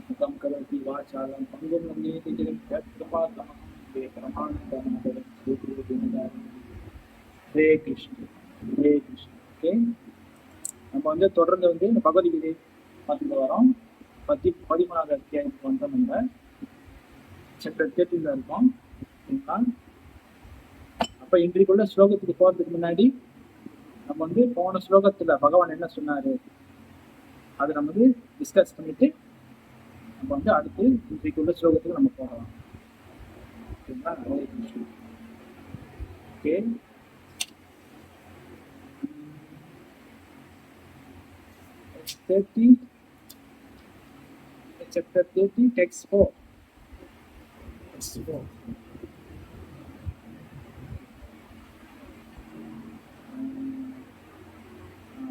मुखं करोति वाचालं पङ्गुं लङ्घयति गिरिं यत्कृपातमहं वन्दे परमानन्दमाधवं श्रीगुरुदीनदासं ஹரே கிருஷ்ண ஹரே கிருஷ்ண. ஓகே, நம்ம வந்து தொடர்ந்து வந்து இந்த பகவத்கீதை பார்த்துட்டு வரோம். 13வது அத்தியாயத்துக்கு வந்து நம்ம சாப்டர் 13 இருக்கோம். சரிங்களா? அப்ப இன்றைக்குள்ள ஸ்லோகத்துக்கு போறதுக்கு முன்னாடி நம்ம வந்து போன ஸ்லோகத்துல பகவான் என்ன சொன்னாரு அதை நம்ம வந்து டிஸ்கஸ் பண்ணிட்டு நம்ம வந்து அடுத்து இன்றைக்குள்ள ஸ்லோகத்துக்கு நம்ம போகலாம். சரிங்களா? Okay, chapter 30 text 4.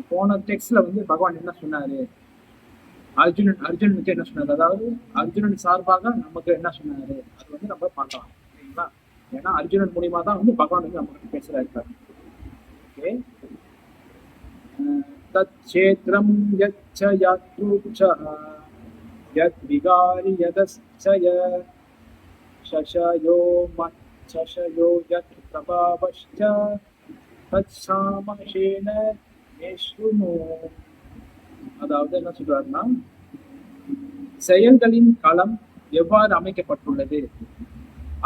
போன டெக்ஸ்ட்ல வந்து பகவான் என்ன சொன்னாரு, அர்ஜுனனுக்கு என்ன சொன்னாரு, அதாவது அர்ஜுனன் சார்பாக நமக்கு என்ன சொன்னாரு அது வந்து நம்ம பார்க்கலாம். சரிங்களா? ஏன்னா அர்ஜுனன் மூலியமா தான் வந்து பகவான் வந்து நமக்கு பேசுறாரு. ஓகே, தச்சேத்ரம் யச்ச யாத்ருச்சः யத்விகாரி யதஸ்சய சசயோ மச்சசயோ யத் பிரபாவஸ்ச தச்சாமசேன நேஷ்ருணு. அதாவது என்ன சொல்றாருன்னா, செயல்களின் களம் எவ்வாறு அமைக்கப்பட்டுள்ளது,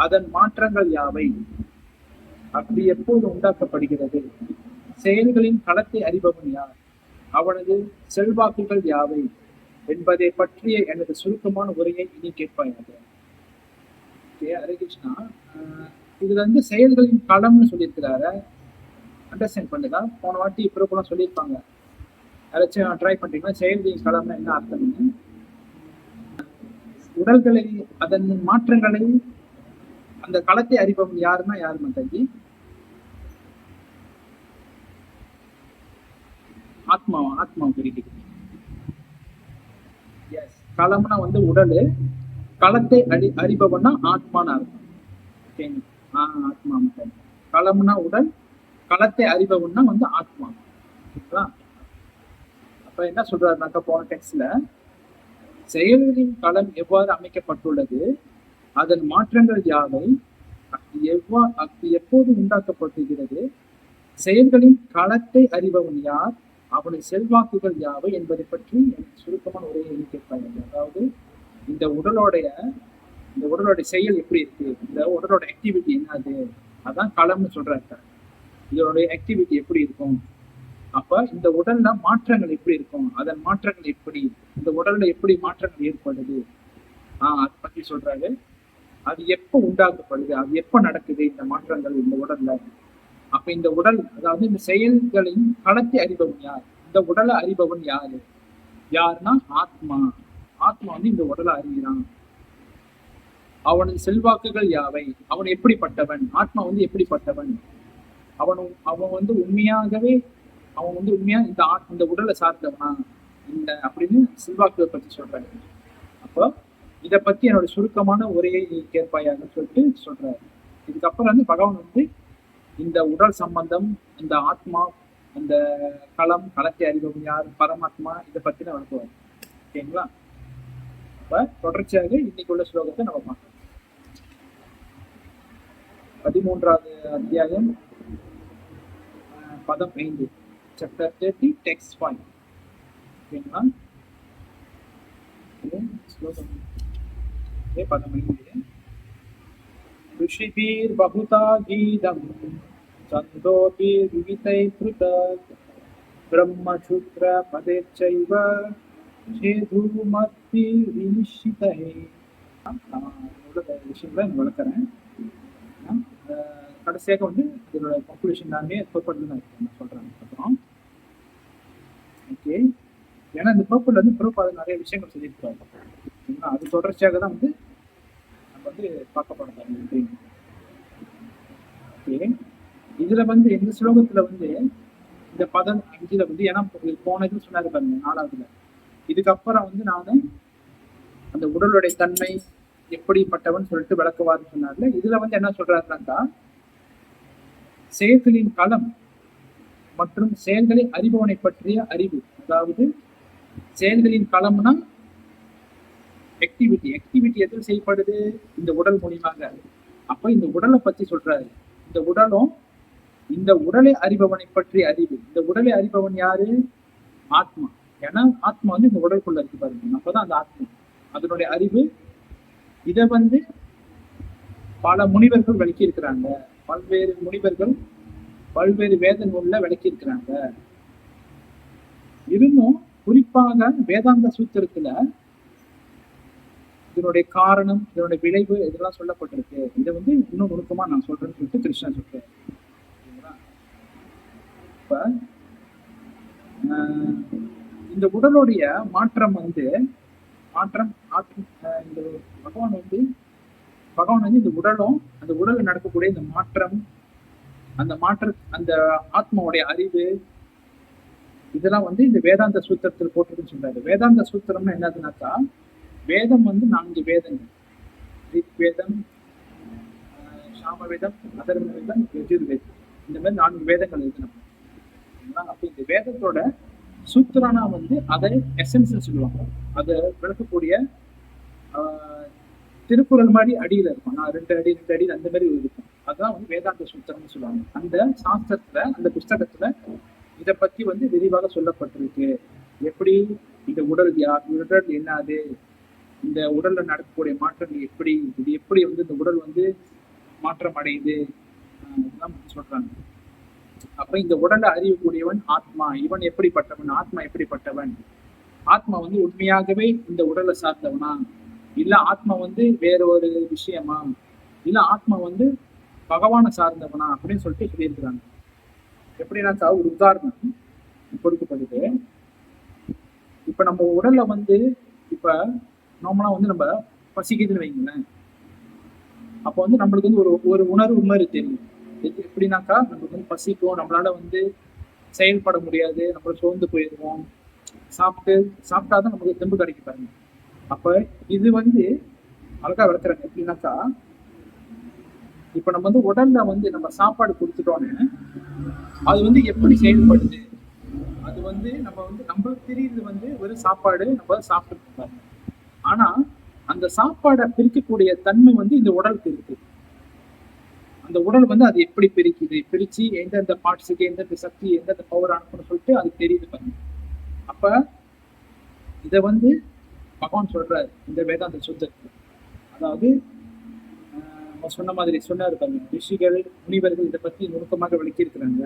அதன் மாற்றங்கள் யாவை, அப்படி எப்போது உண்டாக்கப்படுகிறது, செயல்களின் களத்தை அறிபவன் யார், அவனது செல்வாக்குகள் யாவை என்பதை பற்றிய எனது சுருக்கமான உரையை இனி கேட்பாயாக. ஹரே கிருஷ்ணா. இதுல வந்து செயல்களின் களம்னு சொல்லியிருக்கிறாரு. அண்டர்ஸ்டாண்ட் பண்ணுங்க. போன வாட்டி இப்போ சொல்லியிருப்பாங்க, யாராச்சும் ட்ரை பண்றீங்கன்னா செயல்களின் களம்னா என்ன அர்த்தம்னு. உடல்களை, அதன் மாற்றங்களை, அந்த களத்தை அறிபவன் யாருன்னா யாரு மாதாஜி? ஆத்மா குறிக்கிறது. எஸ், களம்னா வந்து உடல், களத்தை அறிபவன்னா ஆத்மான்னு அர்த்தம். ஓகேங்களா? ஆத்மா மாதாஜி. களம்னா உடல், களத்தை அறிபவன்னா வந்து ஆத்மா. ஓகேங்களா? அப்ப என்ன சொல்றாருனாக்கா போன டெக்ஸ்ட்ல, செயல்களின் களம் எவ்வாறு அமைக்கப்பட்டுள்ளது, அதன் மாற்றங்கள் யாவை, அப்படி எப்போது உண்டாக்கப்படுகிறது, செயல்களின் களத்தை அறிபவன் யார், அவனுடைய செல்வாக்குகள் யாவை என்பதை பற்றி எனக்கு சுருக்கமான உரையை கேட்பாங்க. அதாவது இந்த உடலோடைய செயல் எப்படி இருக்கு, இந்த உடலோட ஆக்டிவிட்டி என்னது, அதான் களம்னு சொல்றாரு. இதனுடைய ஆக்டிவிட்டி எப்படி இருக்கும், அப்ப இந்த உடல்ல மாற்றங்கள் எப்படி இருக்கும், அதன் மாற்றங்கள் எப்படி, இந்த உடல்ல எப்படி மாற்றங்கள் ஏற்படுது, அதை பத்தி சொல்றாரு. அது எப்ப உண்டாக்கப்படுது, அது எப்ப நடக்குது இந்த மாற்றங்கள் இந்த உடல்ல. அப்ப இந்த உடல், அதாவது இந்த செயல்களின் களத்தை அறிபவன் யார், இந்த உடலை அறிபவன் யாருன்னா ஆத்மா வந்து இந்த உடலை அறிகிறான். அவனது செல்வாக்குகள் யாவை, அவன் எப்படிப்பட்டவன், ஆத்மா வந்து எப்படிப்பட்டவன், அவன் வந்து உண்மையாகவே இந்த உடலை சார்ந்தவனா இந்த அப்படின்னு செல்வாக்குகளை பத்தி சொல்றாரு. அப்போ இதை பத்தி என்னோட சுருக்கமான உரையை நீ கேட்பாயான்னு சொல்லிட்டு சொல்றாரு. இதுக்கப்புறம் வந்து பகவான் வந்து இந்த உடல் சம்பந்தம், இந்த ஆத்மா, அந்த களத்தை அறிபவன் யார், பரமாத்மா, இதை பத்தி தான் விளக்குவார். ஓகேங்களா? அப்ப தொடர்ச்சியாக இன்னைக்குள்ள ஸ்லோகத்தை நம்ம பார்க்கலாம். 13வது அத்தியாயம் பதம் 5, சாப்டர் 30 டெக்ஸ்ட் 5. ஓகேங்களா? ஸ்லோகம் பதம் 5. ऋषिभिर् बहुधा गीतं छन्दोभिर् विविधैः पृथक् ब्रह्मसूत्र पदैश्चैव छेदुमद्भिः विनिश्चितैः. விஷயங்களை நான் வளர்க்குறேன். கடைசியாக வந்து இதோட கன்க்ளூஷன் எல்லாமே பர்பட்ல தான் இருக்கு, நான் சொல்றேன். அப்புறம் ஓகே, ஏன்னா இந்த பர்பட்ல வந்து பிரபுபாதர் நிறைய விஷயங்கள் சொல்லியிருக்காங்க. அது தொடர்ச்சியாக தான் வந்து வந்து பார்க்கப்படுறாங்க. இதுல வந்து இந்த ஸ்லோகத்துல வந்து இந்த பதம் 5ல வந்து, ஏன்னா போன இது சொன்னாரு பாருங்க 4வதுல, இதுக்கப்புறம் வந்து நானு அந்த உடலுடைய தன்மை எப்படிப்பட்டவன் சொல்லிட்டு விளக்குவாருன்னு சொன்னார்ல. இதுல வந்து என்ன சொல்றாருனாக்கா, செயல்களின் களம் மற்றும் செயல்களை அறிபவனை பற்றிய அறிவு. அதாவது செயல்களின் களம்னா ஆக்டிவிட்டி எதில் செய்யப்படுது? இந்த உடல் மூலியமாக. அப்ப இந்த உடலை பத்தி சொல்றாரு. இந்த உடலும் இந்த உடலை அறிபவனை பற்றி அறிவு. இந்த உடலை அறிபவன் யாரு? ஆத்மா. ஏன்னா ஆத்மா வந்து இந்த உடலுக்குள்ள இருக்கு பாருங்க. அப்பதான் அந்த ஆத்மா அதனுடைய அறிவு. இத வந்து பல முனிவர்கள் விளக்கி இருக்கிறாங்க. பல்வேறு முனிவர்கள் பல்வேறு வேத நூல்ல விளக்கி இருக்கிறாங்க. இருந்தும் குறிப்பாக வேதாந்த சூத்திரத்துல இதனுடைய காரணம், இதனுடைய விளைவு இதெல்லாம் சொல்லப்பட்டிருக்கு. இதை வந்து இன்னும் நுணுக்கமா நான் சொல்றேன்னு சொல்லிட்டு கிருஷ்ணன் சொல்றேன். இப்ப இந்த உடலுடைய மாற்றம் வந்து இந்த பகவான் வந்து இந்த உடலும் அந்த உடல்ல நடக்கக்கூடிய இந்த மாற்றம், அந்த ஆத்மாவுடைய அறிவு இதெல்லாம் வந்து இந்த வேதாந்த சூத்திரத்தில் போட்டிருக்குன்னு சொல்றாரு. வேதாந்த சூத்திரம்னு என்னதுனாக்கா, வேதம் வந்து 4 வேதங்கள். ரிக் வேதம், சாம வேதம், அதர்ம வேதம், யஜுர்வேதம். இந்த மாதிரி 4 வேதங்கள் இருக்கு. அப்ப இந்த வேதத்தோட சூத்திரனா வந்து அதை எசன்ஸ் சொல்லுவாங்க. அதை விளக்கக்கூடிய திருக்குறள் மாதிரி அடியில இருக்கும். நான் 2 அடி அந்த மாதிரி இருக்கும். அதான் வந்து வேதாந்த சூத்திரம்னு சொல்லுவாங்க. அந்த சாஸ்திரத்துல, அந்த புஸ்தகத்துல இதை பத்தி வந்து விரிவாக சொல்லப்பட்டிருக்கு. எப்படி இந்த உடல் என்னது, இந்த உடல்ல நடக்கக்கூடிய மாற்றங்கள் எப்படி, இது எப்படி வந்து இந்த உடல் வந்து மாற்றம் அடையுது இதெல்லாம் சொல்றாங்க. அப்ப இந்த உடலை அறியக்கூடியவன் ஆத்மா. இவன் எப்படிப்பட்டவன்? ஆத்மா எப்படிப்பட்டவன்? ஆத்மா வந்து உண்மையாகவே இந்த உடலை சார்ந்தவனா, இல்ல ஆத்மா வந்து வேற ஒரு விஷயமா, இல்ல ஆத்மா வந்து பகவானை சார்ந்தவனா அப்படின்னு சொல்லிட்டு சொல்லியிருக்கிறாங்க. எப்படின்னாக்கா ஒரு உதாரணம் கொடுக்கப்படுது. இப்ப நம்ம உடல்ல வந்து இப்ப நார்மலா வந்து நம்ம பசிக்குதுன்னு வைங்களேன். அப்ப வந்து நம்மளுக்கு வந்து ஒரு உணர்வு மாதிரி தெரியும். எப்படின்னாக்கா நம்மளுக்கு வந்து பசிக்கும், நம்மளால வந்து செயல்பட முடியாது, நம்ம சோர்ந்து போயிடுவோம். சாப்பிட்டாதான் நமக்கு தெம்பு கிடைக்கும் பாருங்க. அப்ப இது வந்து அழகா விளக்குறாங்க. எப்படின்னாக்கா இப்ப நம்ம வந்து உடல்ல வந்து நம்ம சாப்பாடு கொடுத்துட்டோன்னு அது வந்து எப்படி செயல்படுது, அது வந்து நம்மளுக்கு தெரியுது வந்து ஒரு சாப்பாடு நம்ம சாப்பிட்டு பாருங்க. ஆனா அந்த சாப்பாடை பிரிக்கக்கூடிய தன்மை வந்து இந்த உடலுக்கு இருக்கு. அந்த உடல் வந்து அது எப்படி பிரிச்சு எந்தெந்த பார்ட்ஸுக்கு எந்தெந்த சக்தி எந்தெந்த பவர் அனுப்பணும்னு சொல்லிட்டு அது தெரியுது பாருங்க. அப்ப இத வந்து பகவான் சொல்றாரு இந்த வேதாந்த சூத்திரத்துல. அதாவது சொன்ன மாதிரி சொன்னாரு பாருங்க, ரிஷிகள் முனிவர்கள் இதை பத்தி நுணுக்கமாக விளக்கி இருக்கிறாங்க.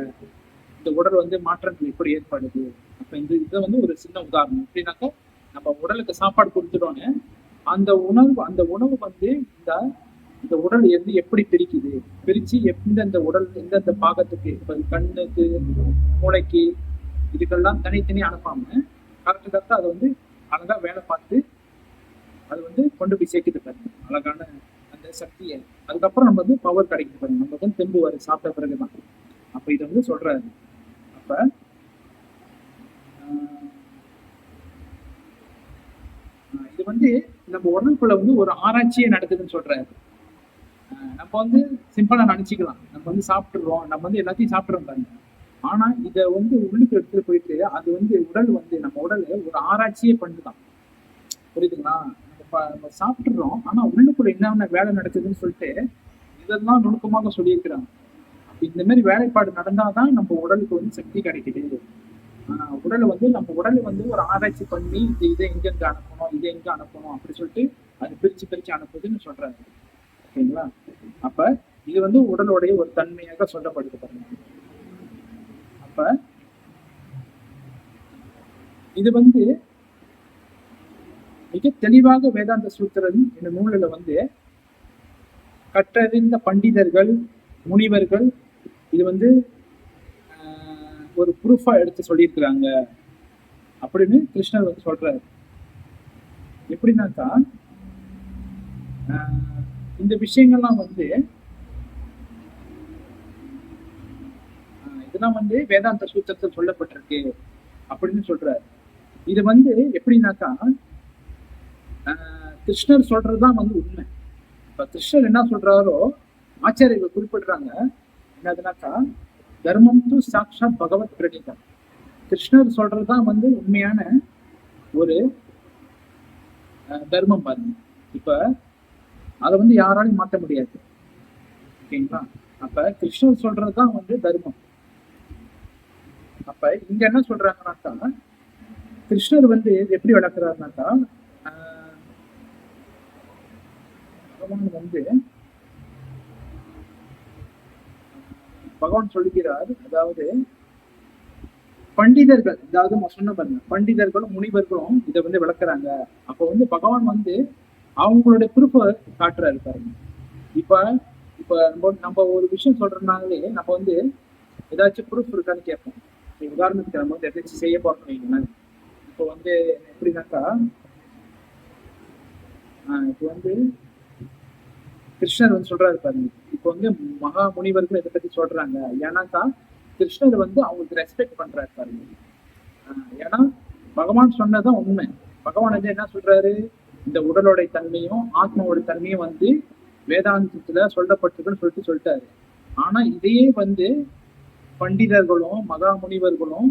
இந்த உடல் வந்து மாற்றங்கள் எப்படி ஏற்படுது. அப்ப இதை வந்து ஒரு சின்ன உதாரணம். எப்படின்னாக்கா நம்ம உடலுக்கு சாப்பாடு கொடுத்துட்டோன்னு அந்த உணவு வந்து இந்த உடல் எப்படி பிரிச்சு எந்தெந்த உடல் எந்தெந்த பாகத்துக்கு, இப்ப கண்ணுக்கு, மூளைக்கு, இதுக்கெல்லாம் தனித்தனி அனுப்பாம கரெக்டா அதை வந்து அழகா வேலை பார்த்து அது வந்து கொண்டு போய் சேர்க்குது பாருங்க, அழகான அந்த சக்தியை. அதுக்கப்புறம் நம்ம வந்து பவர் கிடைக்குது பாருங்க, நம்ம வந்து தெம்பு வரும் சாப்பிட்ட பிறகுதான். அப்ப இதை வந்து சொல்றாரு. அப்ப இது வந்து நம்ம உடலுக்குள்ள வந்து ஒரு ஆராய்ச்சியே நடக்குதுன்னு சொல்றாரு. நம்ம வந்து சிம்பிளா நினைச்சுக்கலாம், நம்ம வந்து சாப்பிட்டுறோம், நம்ம வந்து எல்லாத்தையும் சாப்பிடுறோம் பாருங்க. ஆனா இதை வந்து உள்ளுக்கு எடுத்துட்டு போயிட்டு அது வந்து உடல் வந்து நம்ம உடல் ஒரு ஆராய்ச்சியே பண்ணுதான். புரியுதுங்களா? நம்ம சாப்பிட்டுறோம், ஆனா உள்ளுக்குள்ள என்னென்ன வேலை நடக்குதுன்னு சொல்லிட்டு இதெல்லாம் நுணுக்கமாக சொல்லியிருக்கிறாங்க. இந்த மாதிரி வேலைப்பாடு நடந்தாதான் நம்ம உடலுக்கு வந்து சக்தி கிடைக்குது. உடலை வந்து நம்ம உடலை வந்து ஒரு ஆராய்ச்சி பண்ணி இதை எங்க அனுப்பணும், இதை எங்க அனுப்பணும் அப்படி சொல்லிட்டு அது பிரிச்சு அனுப்புதுன்னு சொல்றாரு. ஓகேங்களா? அப்ப இது வந்து உடலுடைய ஒரு தன்மையாக சொல்லப்படுது பாருங்க. அப்ப இது வந்து மிக தெளிவாக வேதாந்த சூத்திரம் இந்த நூலில் வந்து கற்றறிந்த பண்டிதர்கள் முனிவர்கள் இது வந்து ஒரு ப்ரூஃபா எடுத்து சொல்லியிருக்கிறாங்க அப்படின்னு கிருஷ்ணர் வந்து சொல்றாரு. எப்படின்னாக்கா இந்த விஷயங்கள்லாம் வந்து இதெல்லாம் வந்து வேதாந்த சூத்திரத்தில் சொல்லப்பட்டிருக்கு அப்படின்னு சொல்றாரு. இது வந்து எப்படின்னாக்கா கிருஷ்ணர் சொல்றதுதான் வந்து உண்மை. இப்ப கிருஷ்ணர் என்ன சொல்றாரோ ஆச்சாரியர்கள் குறிப்பிடுறாங்க என்னதுனாக்கா, தர்மம் து சாட்சாத் பகவத் பிரணிதம். கிருஷ்ணர் சொல்றதுதான் வந்து உண்மையான ஒரு தர்மம் பாருங்க. இப்ப அதை வந்து யாராலையும் மாற்ற முடியாது. ஓகேங்களா? அப்ப கிருஷ்ணர் சொல்றதுதான் வந்து தர்மம். அப்ப இங்க என்ன சொல்றாங்கன்னாக்கா, கிருஷ்ணர் வந்து எப்படி வளர்க்கிறாருனாக்கா, பகவான் வந்து பகவான் சொல்லுகிறார், அதாவது பண்டிதர்கள், அதாவது சொன்ன பாருங்க, பண்டிதர்களும் முனிவர்களும் இதை வந்து விளக்குறாங்க. அப்ப வந்து பகவான் வந்து அவங்களுடைய ப்ரூஃப காட்டுறாரு பாருங்க. இப்ப இப்ப நம்ம ஒரு விஷயம் சொல்றதுனாலே நம்ம வந்து ஏதாச்சும் ப்ரூஃப் இருக்கான்னு கேட்போம். உதாரணத்துக்கு நம்ம வந்து எதாச்சும் செய்ய போறோம் வைங்களேன். இப்போ வந்து எப்படின்னாக்கா, இப்போ வந்து கிருஷ்ணர் வந்து சொல்றாரு பாருங்க. இப்போ வந்து மகா முனிவர்கள் இதை பத்தி சொல்றாங்க. ஏன்னாக்கா கிருஷ்ணர் வந்து அவங்களுக்கு ரெஸ்பெக்ட் பண்றாரு பாருங்க. ஏன்னா பகவான் சொன்னதான் உண்மை. பகவான் வந்து என்ன சொல்றாரு, இந்த உடலோட தன்மையும் ஆத்மாவோட தன்மையும் வந்து வேதாந்தத்துல சொல்லப்பட்டிருக்குன்னு சொல்லிட்டாரு. ஆனா இதையே வந்து பண்டிதர்களும் மகா முனிவர்களும்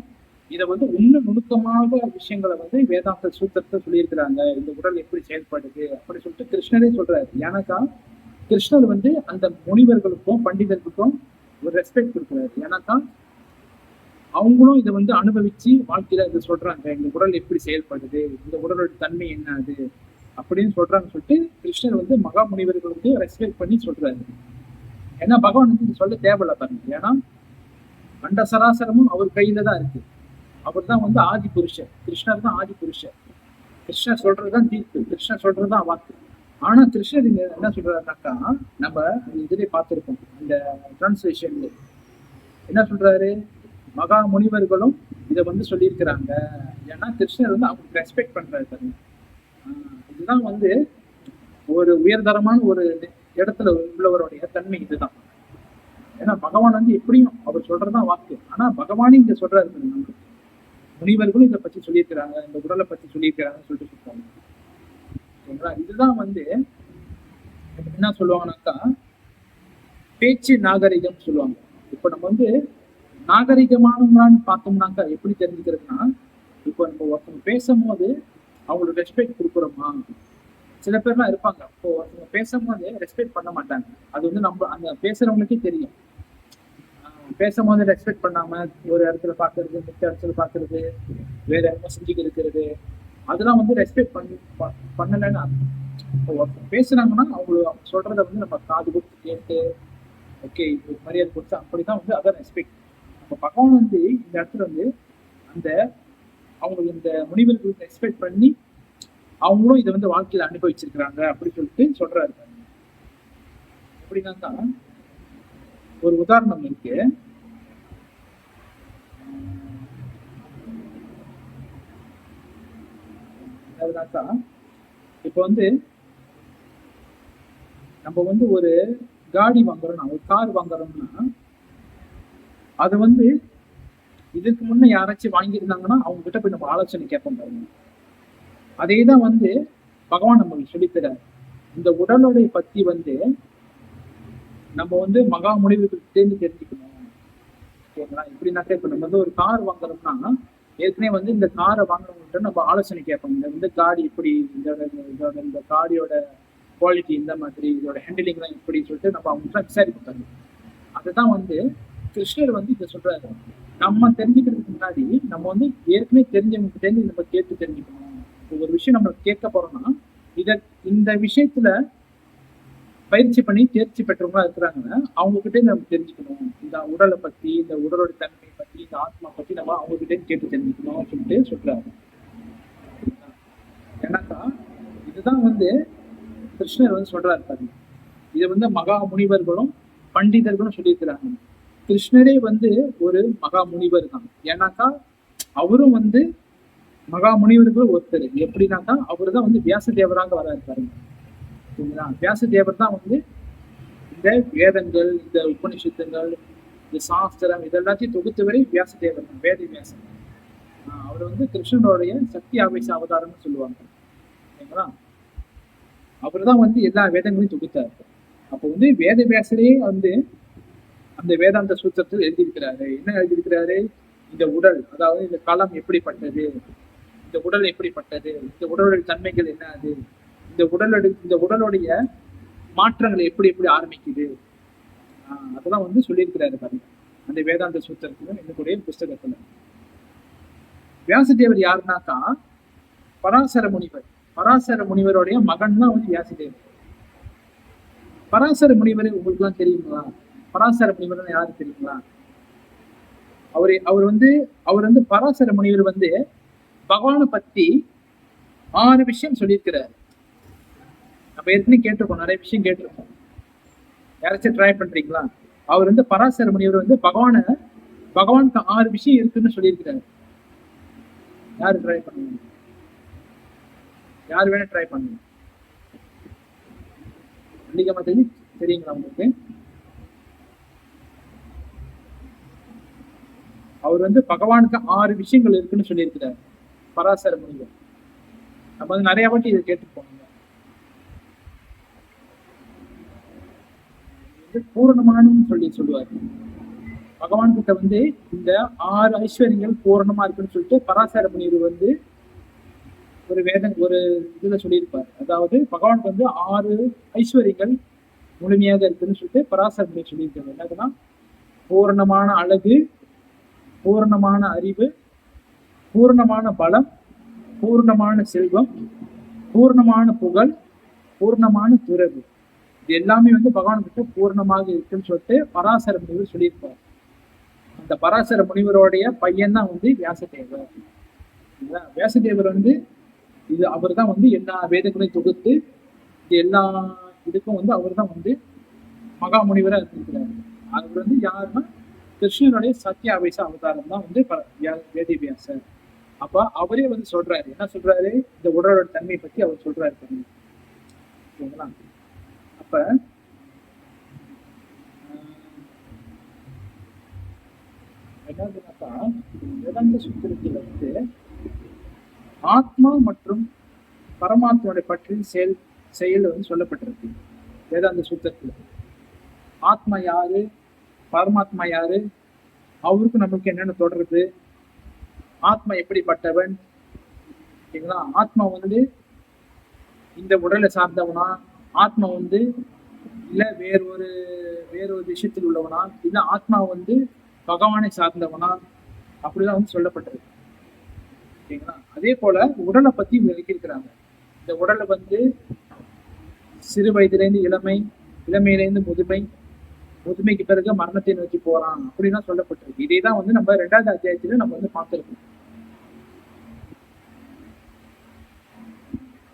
இதை வந்து இன்னும் நுணுக்கமாக விஷயங்களை வந்து வேதாந்த சூத்திரத்தை சொல்லியிருக்கிறாங்க. இந்த உடல் எப்படி செயல்படுது அப்படி சொல்லிட்டு கிருஷ்ணரே சொல்றாரு. ஏன்னாக்கா கிருஷ்ணர் வந்து அந்த முனிவர்களுக்கும் பண்டிதர்களுக்கும் ஒரு ரெஸ்பெக்ட் கொடுக்குறாரு. ஏன்னாக்கா அவங்களும் இதை வந்து அனுபவிச்சு வாழ்க்கையில இதை சொல்றாங்க, இந்த உடல் எப்படி செயல்படுது, இந்த உடலோட தன்மை என்ன அது அப்படின்னு சொல்றாங்க சொல்லிட்டு கிருஷ்ணர் வந்து மகா முனிவர்களுக்கு ரெஸ்பெக்ட் பண்ணி சொல்றாரு. ஏன்னா பகவான் வந்து இது சொல்ல தேவையில்ல பாருங்க. ஏன்னா அண்ட சராசரமும் அவர் கையில தான் இருக்கு. அவர் தான் வந்து ஆதி புருஷர். கிருஷ்ணர் தான் ஆதி புருஷர். கிருஷ்ணர் சொல்றதுதான் தீர்ப்பு, கிருஷ்ணர் சொல்றதுதான் வாக்கு. ஆனா கிருஷ்ணர் இங்க என்ன சொல்றாருனாக்கா, நம்ம இதுலயே பார்த்திருக்கோம் இந்த டிரான்ஸ்லேஷன்ல என்ன சொல்றாரு, மகா முனிவர்களும் இதை வந்து சொல்லியிருக்கிறாங்க. ஏன்னா கிருஷ்ணர் வந்து அவங்களுக்கு ரெஸ்பெக்ட் பண்றாரு பாருங்க. இதுதான் வந்து ஒரு உயர்தரமான ஒரு இடத்துல உள்ளவருடைய தன்மை இதுதான். ஏன்னா பகவான் வந்து எப்படியும் அவர் சொல்றதுதான் வாக்கு. ஆனா பகவானே இங்க சொல்றாரு, முனிவர்களும் இதை பத்தி சொல்லியிருக்கிறாங்க, இந்த உடலை பத்தி சொல்லியிருக்கிறாங்கன்னு சொல்லிட்டு சொல்றாங்க. ஓகேங்களா? இதுதான் வந்து என்ன சொல்லுவாங்கன்னாக்கா பேச்சு நாகரிகம் சொல்லுவாங்க. இப்ப நம்ம வந்து நாகரிகமானவங்களான்னு பார்த்தோம்னாக்கா எப்படி தெரிஞ்சுக்கிறதுனா, இப்போ நம்ம ஒருத்தவங்க பேசும்போது அவங்களுக்கு ரெஸ்பெக்ட் கொடுக்குறோமா. சில பேர்லாம் இருப்பாங்க, இப்போ ஒருத்தவங்க பேசும்போது ரெஸ்பெக்ட் பண்ண மாட்டாங்க. அது வந்து நம்ம அந்த பேசுறவங்களுக்கே தெரியும். பேசும்போது ரெஸ்பெக்ட் பண்ணாம ஒரு இடத்துல பாக்குறது, மித்த இடத்துல பாக்குறது, வேற என்ன செஞ்சுக்க இருக்கிறது, அதெல்லாம் வந்து ரெஸ்பெக்ட் பண்ணலன்னு அர்த்தம். இப்போ ஒருத்தவங்க பேசுறாங்கன்னா அவங்க சொல்றத வந்து நம்ம காது கொடுத்து கேட்டு ஓகே மரியாதை கொடுத்து அப்படிதான் வந்து அதான் ரெஸ்பெக்ட். அப்போ பகவான் வந்து இந்த இடத்துல வந்து அந்த அவங்க இந்த முனிவர்களுக்கு ரெஸ்பெக்ட் பண்ணி அவங்களும் இதை வந்து வாழ்க்கையில அனுபவிச்சிருக்கிறாங்க அப்படி சொல்லிட்டு சொல்றாரு. எப்படின்னாக்கா ஒரு உதாரணம் இருக்கு. அதுனாக்கா இப்போ வந்து நம்ம வந்து ஒரு காடி வாங்குறோம்னா, ஒரு கார் வாங்குறோம்னா, அது வந்து இதுக்கு முன்ன யாராச்சும் வாங்கியிருந்தாங்கன்னா அவங்க கிட்ட போய் நம்ம ஆலோசனை கேட்போம் பாருங்க. அதேதான் வந்து பகவான் நம்மளுக்கு சொல்லித்தராரு. இந்த உடலுடைய பத்தி வந்து நம்ம வந்து மகா முடிவுகளுக்கு தேர்ந்து தெரிஞ்சுக்கணும். ஓகேங்களா? எப்படின்னாக்கா இப்ப நம்ம வந்து ஒரு கார் வாங்குறோம்னா ஏற்கனவே வந்து இந்த காரை வாங்குறவங்ககிட்ட நம்ம ஆலோசனை கேட்போம். இந்த காடி எப்படி, இதோட இந்த காடியோட குவாலிட்டி இந்த மாதிரி, இதோட ஹேண்டிலிங்லாம் எப்படி சொல்லிட்டு நம்ம அவங்ககிட்ட விசாரிப்பாங்க. அதுதான் வந்து கிருஷ்ணர் வந்து இதை சொல்றாரு. நம்ம தெரிஞ்சுக்கிறதுக்கு முன்னாடி நம்ம வந்து ஏற்கனவே தெரிஞ்சவங்க கிட்ட நம்ம கேட்டு தெரிஞ்சுக்கணும். ஒரு விஷயம் நம்ம கேட்க போறோம்னா இந்த விஷயத்துல பயிற்சி பண்ணி தேர்ச்சி பெற்றவங்களா இருக்கிறாங்கன்னா அவங்க கிட்டே நம்ம தெரிஞ்சுக்கணும். இந்த உடலை பத்தி, இந்த உடலோட தன்மை பத்தி, இந்த ஆத்மா பத்தி நம்ம அவங்க கிட்டே கேட்டு தெரிஞ்சுக்கணும் சொல்லிட்டு சொல்றாங்க. ஏன்னாக்கா இதுதான் வந்து கிருஷ்ணர் வந்து சொல்றாரு பாருங்க. இதை வந்து மகா முனிவர்களும் பண்டிதர்களும் சொல்லியிருக்கிறாங்க. கிருஷ்ணரே வந்து ஒரு மகா முனிவர் தான். ஏன்னாக்கா அவரும் வந்து மகா முனிவர்கள் ஒருத்தர். எப்படின்னாக்கா அவரு தான் வந்து வியாசதேவராக வராரு பாருங்க. சரிங்களா? வியாசதேவர் தான் வந்து இந்த வேதங்கள், இந்த உபனிஷத்துங்கள், இந்த சாஸ்திரம் இதெல்லாத்தையும் தொகுத்தவரை வியாசதேவர் தான், வேத வியாசம். அவர் வந்து கிருஷ்ணனுடைய சக்தி ஆவேச அவதாரம்னு சொல்லுவாங்க. சரிங்களா? அவர் தான் வந்து எல்லா வேதங்களையும் தொகுத்தாரு. அப்போ வந்து வேத வியாசரே வந்து அந்த வேதாந்த சூத்திரத்தில் எழுதியிருக்கிறாரு. என்ன எழுதியிருக்கிறாரு? இந்த உடல், அதாவது இந்த களம் எப்படிப்பட்டது, இந்த உடல் எப்படிப்பட்டது, இந்த உடலுடைய தன்மைகள் என்ன, அது இந்த உடலுடைய மாற்றங்கள் எப்படி எப்படி ஆரம்பிக்குது, அதெல்லாம் வந்து சொல்லியிருக்கிறாரு பாருங்க அந்த வேதாந்த சூத்திரத்துல என்னுடைய புஸ்தகத்துல. வியாசதேவர் யாருனாக்கா பராசர முனிவர். பராசர முனிவருடைய மகன் தான் வந்து வியாசதேவர். பராசர முனிவர் உங்களுக்கு எல்லாம் தெரியுங்களா? பராசர முனிவர் யாரு தெரியுங்களா? அவர் வந்து பராசர முனிவர் வந்து பகவானை பத்தி 6 விஷயம் சொல்லியிருக்கிறார். நம்ம ஏற்கனவே கேட்டிருக்கோம், நிறைய விஷயம் கேட்டிருக்கோம். யாராச்சும் ட்ரை பண்றீங்களா? அவர் வந்து பராசர முனிவர் வந்து பகவானுக்கு 6 விஷயம் இருக்குன்னு சொல்லியிருக்கிறாரு. யாரு ட்ரை பண்ணுங்க? யாரு வேணா ட்ரை பண்ணுங்க. மல்லிகா மாதேவி தெரியுங்களா உங்களுக்கு? அவர் வந்து பகவானுக்கு 6 விஷயங்கள் இருக்குன்னு சொல்லியிருக்கிறார் பராசர முனிவர். நம்ம வந்து நிறைய வாட்டி இதை கேட்டுப்போம். பூரணமானு சொல்லுவார். பகவான் கிட்ட வந்து இந்த 6 ஐஸ்வர்யங்கள் பூரணமா இருக்குன்னு சொல்லிட்டு பராசர முனிவர் வந்து ஒரு இதுல சொல்லியிருப்பார். அதாவது பகவானுக்கு வந்து 6 ஐஸ்வர்யங்கள் முழுமையாக இருக்குன்னு சொல்லிட்டு பராசர முனிவர் சொல்லியிருக்காரு. என்னதுன்னா பூரணமான அழகு, பூரணமான அறிவு, பூரணமான பலம், பூர்ணமான செல்வம், பூர்ணமான புகழ், பூர்ணமான துறவு. இது எல்லாமே வந்து பகவான் கிட்ட பூர்ணமாக இருக்குன்னு சொல்லிட்டு பராசர முனிவர் சொல்லியிருப்பார். அந்த பராசர முனிவருடைய பையன் தான் வந்து வியாசதேவர். வியாசதேவர் வந்து அவர் தான் வந்து எல்லா வேதங்களையும் தொகுத்து இது எல்லா இதுக்கும் வந்து அவர் தான் வந்து மகா முனிவரா இருந்திருக்கிறார். அவர் வந்து யாருன்னா கிருஷ்ணனுடைய சத்தியாவேச அவதாரம் தான் வந்து வேதவியாசர். அப்ப அவரே வந்து சொல்றாரு, என்ன சொல்றாரு? இந்த உடலோட தன்மையை பத்தி அவர் சொல்றாரு. ஓகேங்களா? அப்ப என்னதுனாக்கா வேதாந்த சூத்திரத்துல வந்து ஆத்மா மற்றும் பரமாத்மாவுடைய பற்றி செயல் வந்து சொல்லப்பட்டிருக்கு வேதாந்த சூத்திரத்துல. ஆத்மா யாரு, பரமாத்மா யாரு, அவருக்கு நமக்கு என்னென்ன தொடர்பு, ஆத்மா எப்படிப்பட்டவன், ஓகேங்களா? ஆத்மா வந்து இந்த உடலை சார்ந்தவனா, ஆத்மா வந்து இல்ல வேறொரு விஷயத்தில் உள்ளவனா, இல்ல ஆத்மா வந்து பகவானை சார்ந்தவனா, அப்படிதான் வந்து சொல்லப்பட்டிருக்கு. ஓகேங்களா? அதே போல உடலை பத்தி விளக்கியிருக்கிறாங்க. இந்த உடலை வந்து சிறு வயதிலேருந்து இளமை, இளமையிலேருந்து முதுமை, முதுமைக்கு பிறகு மரணத்தை நோக்கி போறான் அப்படின்னா சொல்லப்பட்டிருக்கு. இதேதான் வந்து நம்ம 2வது அத்தியாயத்துல நம்ம வந்து பார்த்திருக்கோம்.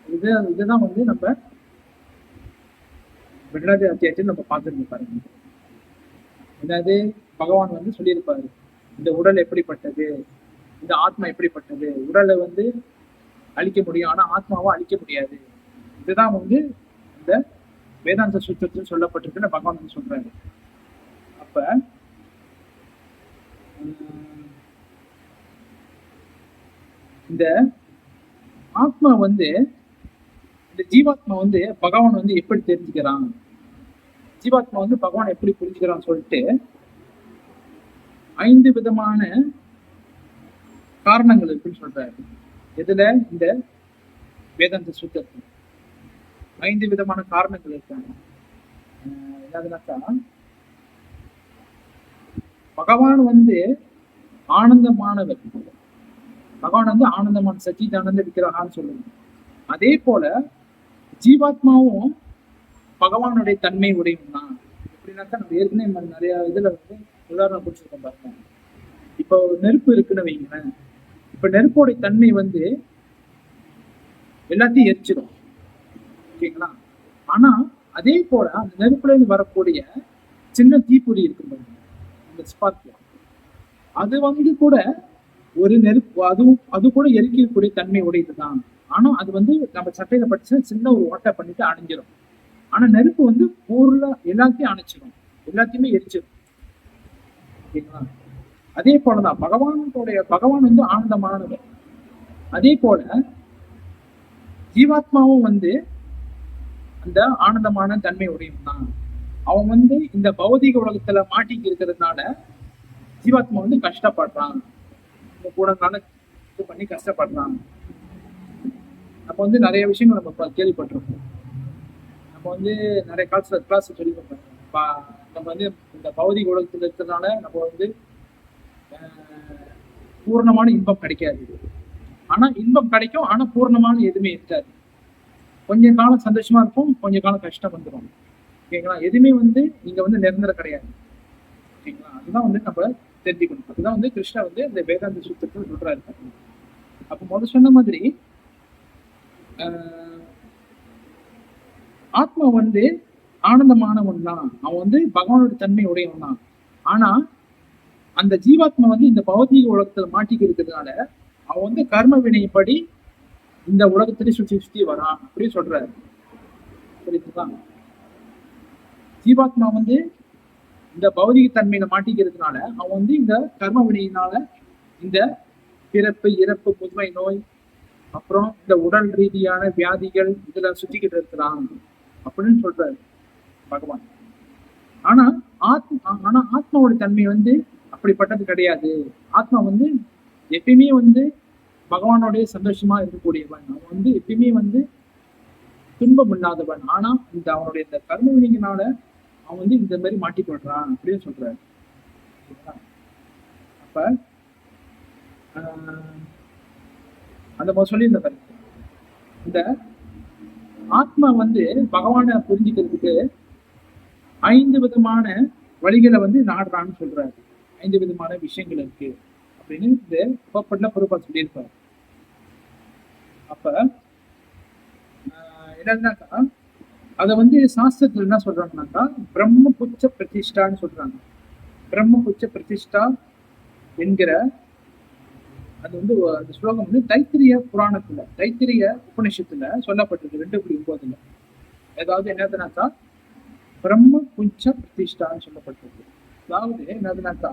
இதுதான் வந்து நம்ம 2வது அத்தியாயத்தில் நம்ம பார்த்திருக்கோம் பாருங்க. அதாவது பகவான் வந்து சொல்லியிருப்பாரு, இந்த உடல் எப்படிப்பட்டது, இந்த ஆத்மா எப்படிப்பட்டது, உடலை வந்து அழிக்க முடியும் ஆனா ஆத்மாவை அழிக்க முடியாது. இதுதான் வந்து இந்த வேதாந்த சூத்திரத்தில் சொல்லப்பட்டிருக்குன்னு பகவான் வந்து சொல்றாரு. அப்ப இந்த ஆத்மா வந்து இந்த ஜீவாத்மா வந்து பகவான் வந்து எப்படி தெரிஞ்சுக்கிறான், ஜீவாத்மா வந்து பகவான் எப்படி புரிஞ்சுக்கிறான்னு சொல்லிட்டு 5 விதமான காரணங்கள் இருக்குன்னு சொல்றாரு. எதுல? இந்த வேதாந்த சூத்திரத்துல 5 விதமான காரணங்கள் இருக்காங்க. என்னதுனாக்கா பகவான் வந்து ஆனந்தமானவர். பகவான் வந்து ஆனந்தமான சச்சிதானந்த விக்கிரகான்னு சொல்லுவாங்க. அதே போல ஜீவாத்மாவும் பகவானுடைய தன்மை உடையும் தான். எப்படின்னாக்கா நம்ம ஏற்கனவே நிறைய இதுல வந்து உதாரணம் பிடிச்சிருக்கோம் பாருங்க. இப்போ நெருப்பு இருக்குன்னு வைங்களேன். இப்ப நெருப்போடைய தன்மை வந்து எல்லாத்தையும் எரிச்சிடும். ஓகேங்களா? ஆனா அதே போல அந்த நெருப்புல இருந்து வரக்கூடிய சின்ன தீப்பொறி இருக்கும் பாருங்க, அந்த ஸ்பார்க், அது வந்து கூட ஒரு நெருப்பு, அது கூட எரிக்கக்கூடிய தன்மை உடையதுதான். ஆனா அது வந்து நம்ம சட்டையில படிச்சு சின்ன ஒரு ஓட்டை பண்ணிட்டு அணைஞ்சிடும். ஆனா நெருப்பு வந்து பொருளா எல்லாத்தையும் அணைச்சிடும், எல்லாத்தையுமே எரிச்சிடும். ஓகேங்களா? அதே போலதான் பகவான் வந்து ஆனந்தமானவர். அதே போல ஜீவாத்மாவும் வந்து அந்த ஆனந்தமான தன்மை உடையும் தான். அவன் வந்து இந்த பௌதிக உலகத்துல மாட்டிக்கு இருக்கிறதுனால ஜீவாத்மா வந்து கஷ்டப்படுறான், இந்த கூடனால இது பண்ணி கஷ்டப்படுறான். நம்ம வந்து நிறைய விஷயங்கள் நம்ம கேள்விப்பட்டிருக்கோம். நம்ம வந்து நிறைய கிளாஸ் சொல்லி கொடுப்பாங்க. நம்ம வந்து இந்த பௌதிக உலகத்துல இருக்கிறதுனால நம்ம வந்து பூர்ணமான இன்பம் கிடைக்காது. ஆனா இன்பம் கிடைக்கும், ஆனா பூர்ணமான எதுவுமே இருக்காது. கொஞ்ச காலம் சந்தோஷமா இருக்கும், கொஞ்ச காலம் கஷ்டம் வந்துடும். ஓகேங்களா? எதுவுமே வந்து நீங்க வந்து நிரந்தரம் கிடையாது. ஓகேங்களா? அதுதான் வந்து நம்ம தெரிஞ்சுக்கணும். அதுதான் வந்து கிருஷ்ணா வந்து இந்த வேதாந்த சூத்திரத்தில் சொல்றாரு. அப்ப முதல் சொன்ன மாதிரி ஆத்மா வந்து ஆனந்தமானவன் தான். அவன் வந்து பகவானோட தன்மை உடையவன் தான். ஆனா அந்த ஜீவாத்மா வந்து இந்த பௌதிக உலகத்துல மாட்டிக்கு இருக்கிறதுனால அவன் வந்து கர்ம வினைப்படி இந்த உலகத்திலே சுற்றி சுற்றி வரான் அப்படின்னு சொல்றாரு. புரியுதுதான்? ஜீவாத்மா வந்து இந்த பௌதிக தன்மையில மாட்டிக்கிறதுனால அவன் வந்து இந்த கர்ம வினையினால இந்த பிறப்பு, இறப்பு, புதுமை நோய், அப்புறம் இந்த உடல் ரீதியான வியாதிகள் இதுல சுத்திக்கிட்டு இருக்கிறான் அப்படின்னு சொல்றாரு பகவான். ஆனா ஆத்மாவோட தன்மை வந்து அப்படிப்பட்டது கிடையாது. ஆத்மா வந்து எப்பயுமே வந்து பகவானோடைய சந்தோஷமா இருக்கக்கூடியவன். அவன் வந்து எப்பயுமே வந்து துன்பம் இல்லாதவன். ஆனா இந்த அவனுடைய இந்த கர்ம வினையினால அவன் வந்து இந்த மாதிரி மாட்டிக்கொள்றான் அப்படின்னு சொல்றாரு. அப்ப அந்த மாதிரி சொல்லியிருந்த இந்த ஆத்மா வந்து பகவானை புரிஞ்சுக்கிறதுக்கு 5 விதமான வழிகளை வந்து நாடுறான்னு சொல்றாரு. 5 விதமான விஷயங்கள் இருக்கு அப்படின்னு இந்த பொறுப்பா சொல்லியிருப்பாரு. அப்ப என்னன்னாக்கா அதை வந்து சாஸ்திரத்துல என்ன சொல்றாங்கன்னாக்கா பிரம்ம புச்ச பிரதிஷ்டான்னு சொல்றாங்க. பிரம்ம புச்ச பிரதிஷ்டா என்கிற அது வந்து அந்த ஸ்லோகம் வந்து தைத்திரிய புராணத்துல, தைத்திரிய உபநிஷத்துல சொல்லப்பட்டிருக்கு 2:9. ஏதாவது என்னதுனாக்கா பிரம்ம புஞ்ச பிரதிஷ்டான்னு சொல்லப்பட்டிருக்கு. அதாவது என்னதுனாக்கா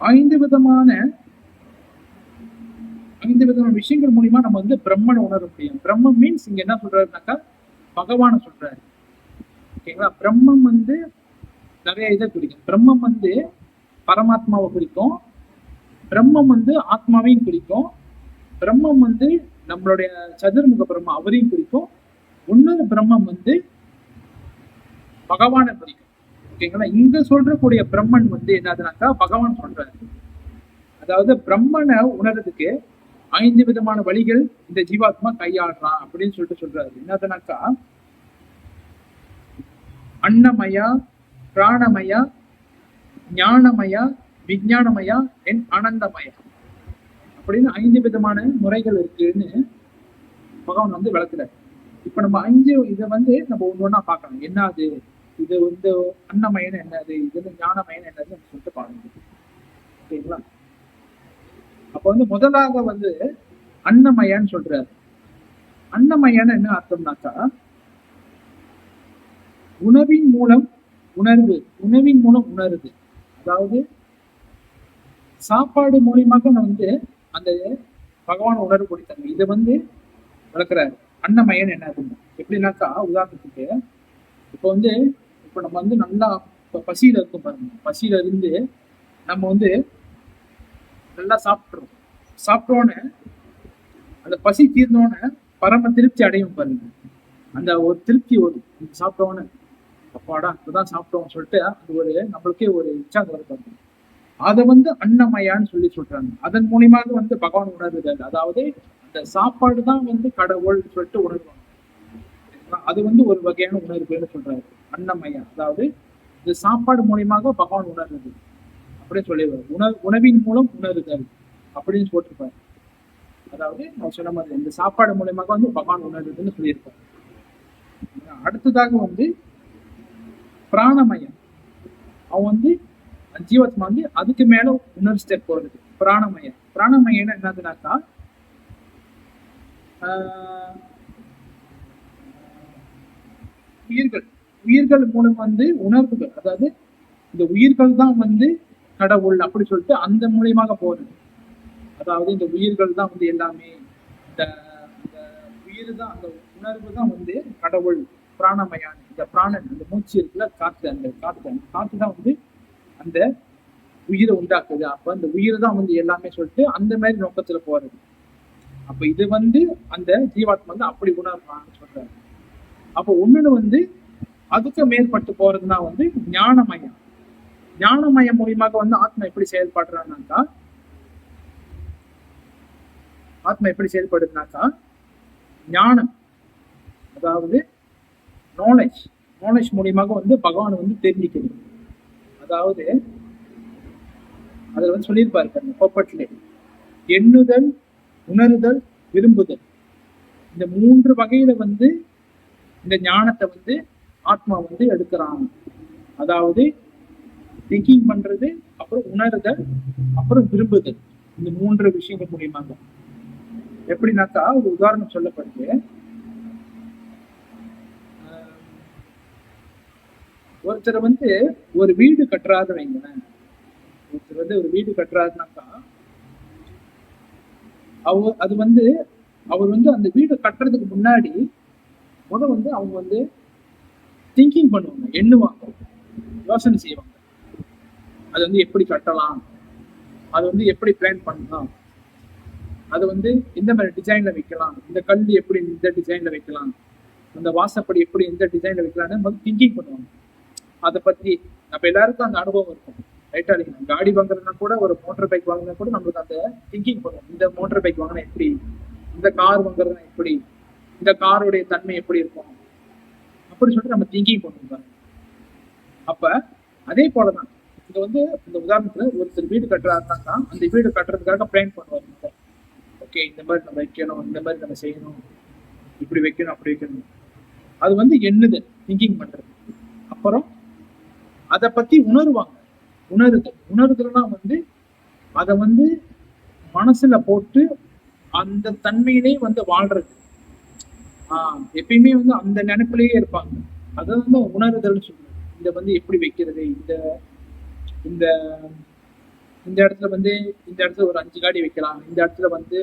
5 விதமான விஷயங்கள் மூலியமா நம்ம வந்து பிரம்மனை உணர முடியும். பிரம்மம் மீன்ஸ் இங்க என்ன சொல்றாருனாக்கா பகவான சொல்றாரு. ஓகேங்களா? பிரம்மம் வந்து நிறைய இதை குறிக்கும். பிரம்மம் வந்து பரமாத்மாவை குறிக்கும், பிரம்மம் வந்து ஆத்மாவையும் குறிக்கும், பிரம்மம் வந்து நம்மளுடைய சதுர்முக பிரம்மம் அவரையும் குறிக்கும், இன்னொரு பிரம்மம் வந்து பகவானை குறிக்கும். ஓகேங்களா? இங்க சொல்றக்கூடிய பிரம்மன் வந்து என்னதுனாக்கா பகவான் சொல்றாரு. அதாவது பிரம்மனை உணர்றதுக்கு 5 விதமான வழிகள் இந்த ஜீவாத்மா கையாடுறான் அப்படின்னு சொல்றாரு. என்னதுனாக்கா அன்னமயா, பிராணமயா, ஞானமயா, விஞ்ஞானமயா, ஆனந்தமயா அப்படின்னு 5 விதமான முறைகள் இருக்குன்னு பகவான் வந்து விளக்குறாரு. இப்ப நம்ம 5 இதை வந்து நம்ம ஒண்ணா பார்க்கணும். என்னது இது வந்து அன்னமயன் என்னது, இது வந்து ஞானமயன் என்னதுன்னு சொல்லிட்டு பார்க்கணும். ஓகேங்களா? அப்ப வந்து முதலாக வந்து அன்னமயன்னு சொல்றாரு. அன்னமயன்னு என்ன அர்த்தம்னாக்கா உணவின் மூலம் உணர்வு, உணவின் மூலம் உணருது. அதாவது சாப்பாடு மூலியமாக நான் வந்து அந்த பகவான் உணரக்கூடிய தன்மை இதை வந்து வளர்க்குறாரு. அன்னமயன் என்ன எப்படின்னாக்கா உதாரணத்துக்கு இப்போ நம்ம வந்து நல்லா பசியில இருக்கும் பாருங்க. பசியில இருந்து நம்ம வந்து நல்லா சாப்பிட்டோன்னு அந்த பசி தீர்ந்தோன்னு பரம திருப்தி அடையும் பாருங்க. அந்த ஒரு திருப்தி சாப்பிட்டோன்னு அப்பாடா இப்பதான் சாப்பிட்டோம்னு சொல்லிட்டு அது ஒரு நம்மளுக்கே ஒரு இச்சாங்க பாருங்க. அதை வந்து அன்னமயான்னு சொல்றாங்க. அதன் மூலியமாக வந்து பகவான் உணர்வுகள். அதாவது அந்த சாப்பாடு தான் வந்து கடவுள் சொல்லிட்டு உணர்வாங்க. அது வந்து ஒரு வகையான உணர்வுன்னு சொல்றாரு அன்னமயா. அதாவது இந்த சாப்பாடு மூலியமாக பகவான் உணர்றது அப்படின்னு சொல்லிடுவார். உணவின் மூலம் உணருதல் அப்படின்னு போட்டிருப்பாரு. அதாவது நான் சொன்ன மாதிரி இந்த சாப்பாடு மூலியமாக வந்து பகவான் உணர்றதுன்னு சொல்லியிருப்பாரு. அடுத்ததாக வந்து பிராணமயம். அவன் வந்து ஜீவாத்மா வந்து அதுக்கு மேல இன்னொரு ஸ்டெப் போறது பிராணமயம். பிராணமயம் என்னதுனாக்கா உயிர்கள் மூலம் வந்து உணர்வுகள். அதாவது இந்த உயிர்கள் தான் வந்து கடவுள் அப்படி சொல்லிட்டு அந்த மூலியமாக போறது. அதாவது இந்த உயிர்கள் தான் வந்து எல்லாமே, இந்த உயிர் தான், அந்த உணர்வு தான் வந்து கடவுள். பிராணமயான், இந்த பிராணன், அந்த மூச்சு இருக்குல்ல, காற்று, அந்த காற்று தான் வந்து அந்த உயிரை உண்டாக்குது. அப்ப அந்த உயிர் தான் வந்து எல்லாமே சொல்லிட்டு அந்த மாதிரி நோக்கத்துல போறது. அப்ப இது வந்து அந்த ஜீவாத்மா வந்து அப்படி உணர்றான்னு சொல்றாரு. அப்ப ஒண்ணுன்னு வந்து அதுக்கு மேற்பட்டு போறதுன்னா வந்து ஞானமயம். ஞானமயம் மூலியமாக வந்து ஆத்மா எப்படி செயல்படுறான்னாக்கா, ஆத்மா எப்படி செயல்படுதுனாக்கா ஞானம், அதாவது நாலேஜ், நாலேஜ் மூலியமாக வந்து பகவான் வந்து தெரிஞ்சுக்கிறது. அதாவது அதுல வந்து சொல்லியிருப்பாரு கோப்பட்டிலே, எண்ணுதல், உணருதல், விரும்புதல், இந்த 3 வகையில வந்து இந்த ஞானத்தை வந்து ஆத்மா வந்து எடுக்கிறான். அதாவது திங்கிங் பண்றது, அப்புறம் உணருதல், அப்புறம் விரும்புதல், இந்த 3 விஷயங்கள் மூலியமாக. எப்படின்னாக்கா ஒரு உதாரணம் சொல்லப்படுது. ஒருத்தர் வந்து ஒரு வீடு கட்டுறாரு வைங்களேன். ஒருத்தர் வந்து ஒரு வீடு கட்டுறாருனாக்கா அது வந்து அவர் வந்து அந்த வீடு கட்டுறதுக்கு முன்னாடி வந்து அவங்க வந்து திங்கிங் பண்ணுவாங்க, எண்ணுவாங்க, யோசனை செய்வாங்க. அது வந்து எப்படி கட்டலாம், அது வந்து எப்படி பிளான் பண்ணலாம், அது வந்து எந்த மாதிரி டிசைன்ல வைக்கலாம், இந்த கல் எப்படி இந்த டிசைன்ல வைக்கலாம், அந்த வாசப்படி எப்படி எந்த டிசைன்ல வைக்கலாம்னு வந்து திங்கிங் பண்ணுவாங்க. அதை பத்தி நம்ம எல்லாருக்கும் அந்த அனுபவம் இருக்கும், ரைட்டா? இல்லைங்களா? காடி வாங்குறதுனா கூட, ஒரு மோட்டர் பைக் வாங்கினா கூட நம்மளுக்கு அந்த திங்கிங் பண்ணுவோம். இந்த மோட்டர் பைக் வாங்கினா எப்படி, இந்த கார் வாங்குறதுனா எப்படி, இந்த காருடைய தன்மை எப்படி இருக்கும், அப்படி சொல்லிட்டு நம்ம திங்கிங் பண்ணுவோம். அப்ப அதே போலதான் இது வந்து இந்த உதாரணத்துல ஒருத்தர் வீடு கட்டுறாருனாக்கா அந்த வீடு கட்டுறதுக்காக பிளான் பண்ணுவாங்க. ஓகே, இந்த மாதிரி நம்ம வைக்கணும், இந்த மாதிரி நம்ம செய்யணும், இப்படி வைக்கணும், அப்படி வைக்கணும். அது வந்து எண்ணுது, திங்கிங் பண்றது. அப்புறம் அதை பத்தி உணர்வாங்க, உணருதல்னா வந்து அதை வந்து மனசுல போட்டு அந்த தன்மையிலே வந்து வாழ்றது. எப்பயுமே வந்து அந்த நினைப்பிலேயே இருப்பாங்க. அதை வந்து உணருதல்னு சொல்றது. இதை வந்து எப்படி வைக்கிறது, இந்த இந்த இந்த இடத்துல வந்து இந்த இடத்துல ஒரு 5 காடி வைக்கலாம், இந்த இடத்துல வந்து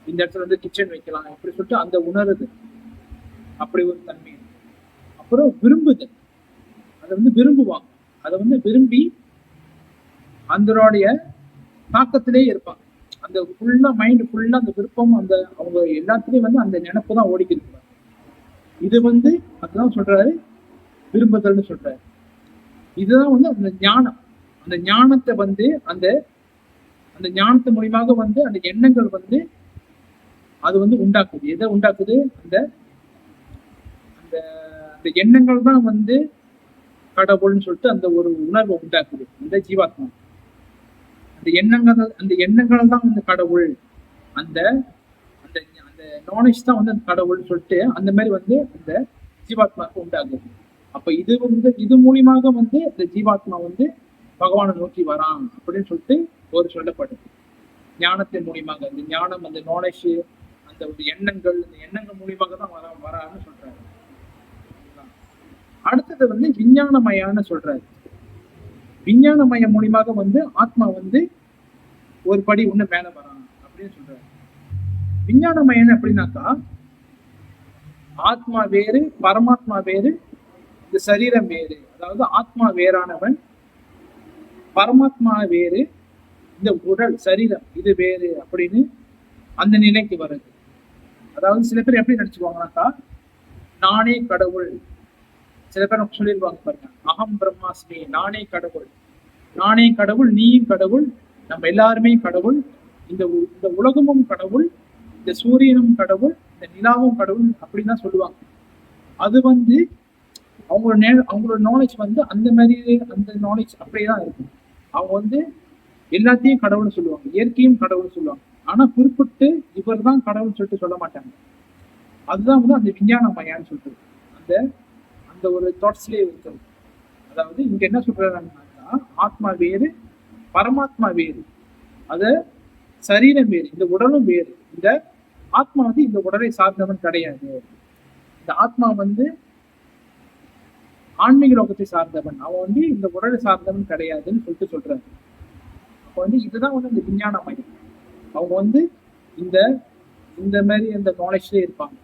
இந்த இடத்துல வந்து கிச்சன் வைக்கலாம், இப்படி சொல்லிட்டு அந்த உணருது, அப்படி ஒரு தன்மை. அப்புறம் விரும்புதல், அதை வந்து விரும்புவாங்க, அதை வந்து விரும்பி அதனுடைய தாக்கத்திலே இருப்பாங்க. அந்த ஃபுல்லா மைண்ட் ஃபுல்லா அந்த விருப்பம், அந்த அவங்க எல்லாத்துலயும் வந்து அந்த நினைப்பு தான் ஓடிக்கிட்டு. இது வந்து அதுதான் சொல்றாரு விரும்புதல்னு சொல்றாரு. இதுதான் வந்து அந்த ஞானம். அந்த ஞானத்தை வந்து அந்த அந்த ஞானத்து மூலியமாக வந்து அந்த எண்ணங்கள் வந்து அது வந்து உண்டாக்குது. எதை உண்டாக்குது? அந்த அந்த அந்த எண்ணங்கள் தான் வந்து கடவுள்னு சொல்லிட்டு அந்த ஒரு உணர்வை உண்டாக்குது அந்த ஜீவாத்மா. அந்த எண்ணங்கள் தான் வந்து கடவுள், அந்த அந்த அந்த நாலேஜ் தான் வந்து அந்த கடவுள்னு சொல்லிட்டு அந்த மாதிரி வந்து அந்த ஜீவாத்மாவுக்கு உண்டாகுது. அப்ப இது வந்து இது மூலியமாக வந்து இந்த ஜீவாத்மா வந்து பகவானை நோக்கி வரான் அப்படின்னு சொல்லிட்டு ஒரு சொல்லப்படுது. ஞானத்தின் மூலியமாக, அந்த ஞானம், அந்த நாலேஜ், அந்த ஒரு எண்ணங்கள், இந்த எண்ணங்கள் மூலியமாக தான் வரான்னு சொல்றாரு. அடுத்தது வந்து விஞ்ஞானமயான்னு சொல்றாரு. விஞ்ஞானமயம் மூலியமாக வந்து ஆத்மா வந்து ஒரு படி ஒண்ணு மேல வரான் அப்படின்னு சொல்றாரு. விஞ்ஞானமயம் எப்படின்னாக்கா, ஆத்மா வேறு, பரமாத்மா வேறு, இந்த சரீரம் வேறு. அதாவது ஆத்மா வேறானவன், பரமாத்மா வேறு, இந்த உடல் சரீரம் இது வேறு அப்படின்னு அந்த நிலைக்கு வருது. அதாவது சில பேர் எப்படி நினைச்சுக்குவாங்கன்னாக்கா, நானே கடவுள். சில பேர் சொல்லிடுவாங்க பாருங்க, அகம் பிரம்மாஸ்மி, நானே கடவுள், நானே கடவுள், நீயும் கடவுள், நம்ம எல்லாருமே கடவுள், இந்த உலகமும் கடவுள், இந்த சூரியனும் கடவுள், இந்த நிலாவும் கடவுள் அப்படின்னு தான் சொல்லுவாங்க. அது வந்து அவங்களோட நாலேஜ் வந்து அந்த மாதிரி, அந்த நாலேஜ் அப்படியேதான் இருக்கும். அவங்க வந்து எல்லாத்தையும் கடவுள்னு சொல்லுவாங்க, இயற்கையும் கடவுள்னு சொல்லுவாங்க. ஆனா குறிப்பிட்டு இவர் தான் கடவுள்னு சொல்லிட்டு சொல்ல மாட்டாங்க. அதுதான் வந்து அந்த விஞ்ஞானமயான்னு சொல்றது, அந்த அந்த ஒரு தாட்ஸ்லயே இருக்கிறது. அதாவது இங்க என்ன சொல்றாங்கன்னா, ஆத்மா வேறு, பரமாத்மா வேறு, அத சரீரம் வேறு, இந்த உடலும் வேறு. இந்த ஆத்மா வந்து இந்த உடலை சார்ந்தவன் கிடையாது. இந்த ஆத்மா வந்து ஆன்மீக லோகத்தை சார்ந்தவன், அவன் வந்து இந்த உடலை சார்ந்தவன் கிடையாதுன்னு சொல்லிட்டு சொல்றாரு. அப்ப வந்து இதுதான் வந்து இந்த விஞ்ஞானமயம். அவங்க வந்து இந்த இந்த மாதிரி அந்த நாலேஜ்லயே இருப்பாங்க,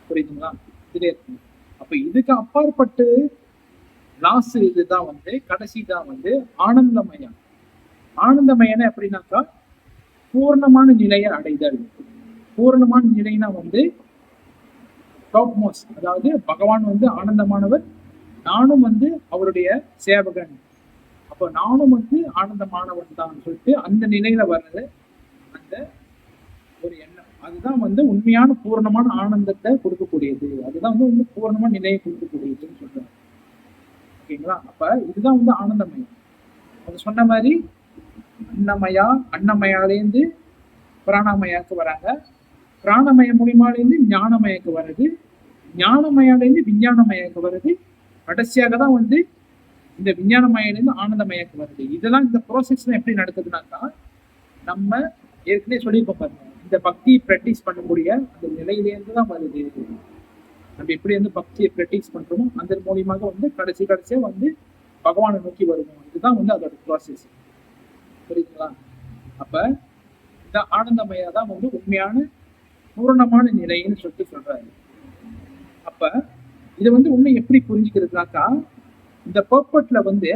புரியுதுங்களா? இதுலயே இருப்பாங்க. அப்ப இதுக்கு அப்பாற்பட்டு லாஸ்ட் இதுதான் வந்து கடைசி தான் வந்து ஆனந்தமயம். ஆனந்தமயம் எப்படின்னாக்கா, பூர்ணமான நிலையை அடைதல். பூரணமான நிலைனா வந்து டாப் மோஸ்ட், அதாவது பகவான் வந்து ஆனந்தமானவர், நானும் வந்து அவருடைய சேவகன், அப்போ நானும் வந்து ஆனந்தமானவன் தான் சொல்லிட்டு அந்த நிலையில வர்றது அந்த ஒரு எண்ணம். அதுதான் வந்து உண்மையான பூரணமான ஆனந்தத்தை கொடுக்கக்கூடியது. அதுதான் வந்து பூரணமான நிலையை கொடுக்கக்கூடியதுன்னு சொல்றாங்க. ஓகேங்களா? அப்ப இதுதான் வந்து ஆனந்தமயம். அது சொன்ன மாதிரி அன்னமயா, அன்னமயாலேருந்து பிராணமயாக்கு வராங்க, பிராணமய மூலியமாலேருந்து ஞானமயக்கு வருது, ஞானமயாலேருந்து விஞ்ஞானமயக்கு வருது, கடைசியாக தான் வந்து இந்த விஞ்ஞானமயிலிருந்து ஆனந்தமயக்கு வருது. இதெல்லாம் இந்த ப்ராசஸ்ல எப்படி நடக்குதுனாக்கா, நம்ம ஏற்கனவே சொல்லியிருப்போம் பாருங்க, இந்த பக்தியை ப்ராக்டிஸ் பண்ணக்கூடிய அந்த நிலையிலேருந்து தான் வருது. நம்ம எப்படி வந்து பக்தியை ப்ராக்டிஸ் பண்றோமோ அந்த மூலியமாக வந்து கடைசியா வந்து பகவானை நோக்கி வருவோம். இதுதான் வந்து அதோட ப்ராசஸ். புரியுதுங்களா? அப்ப இந்த ஆனந்தமயா தான் வந்து உண்மையான பூரணமான நிலைன்னு சொல்றாரு. அப்ப இதை வந்து உண்மை எப்படி புரிஞ்சுக்கிறதுனாக்கா, இந்த பர்பட்ல வந்து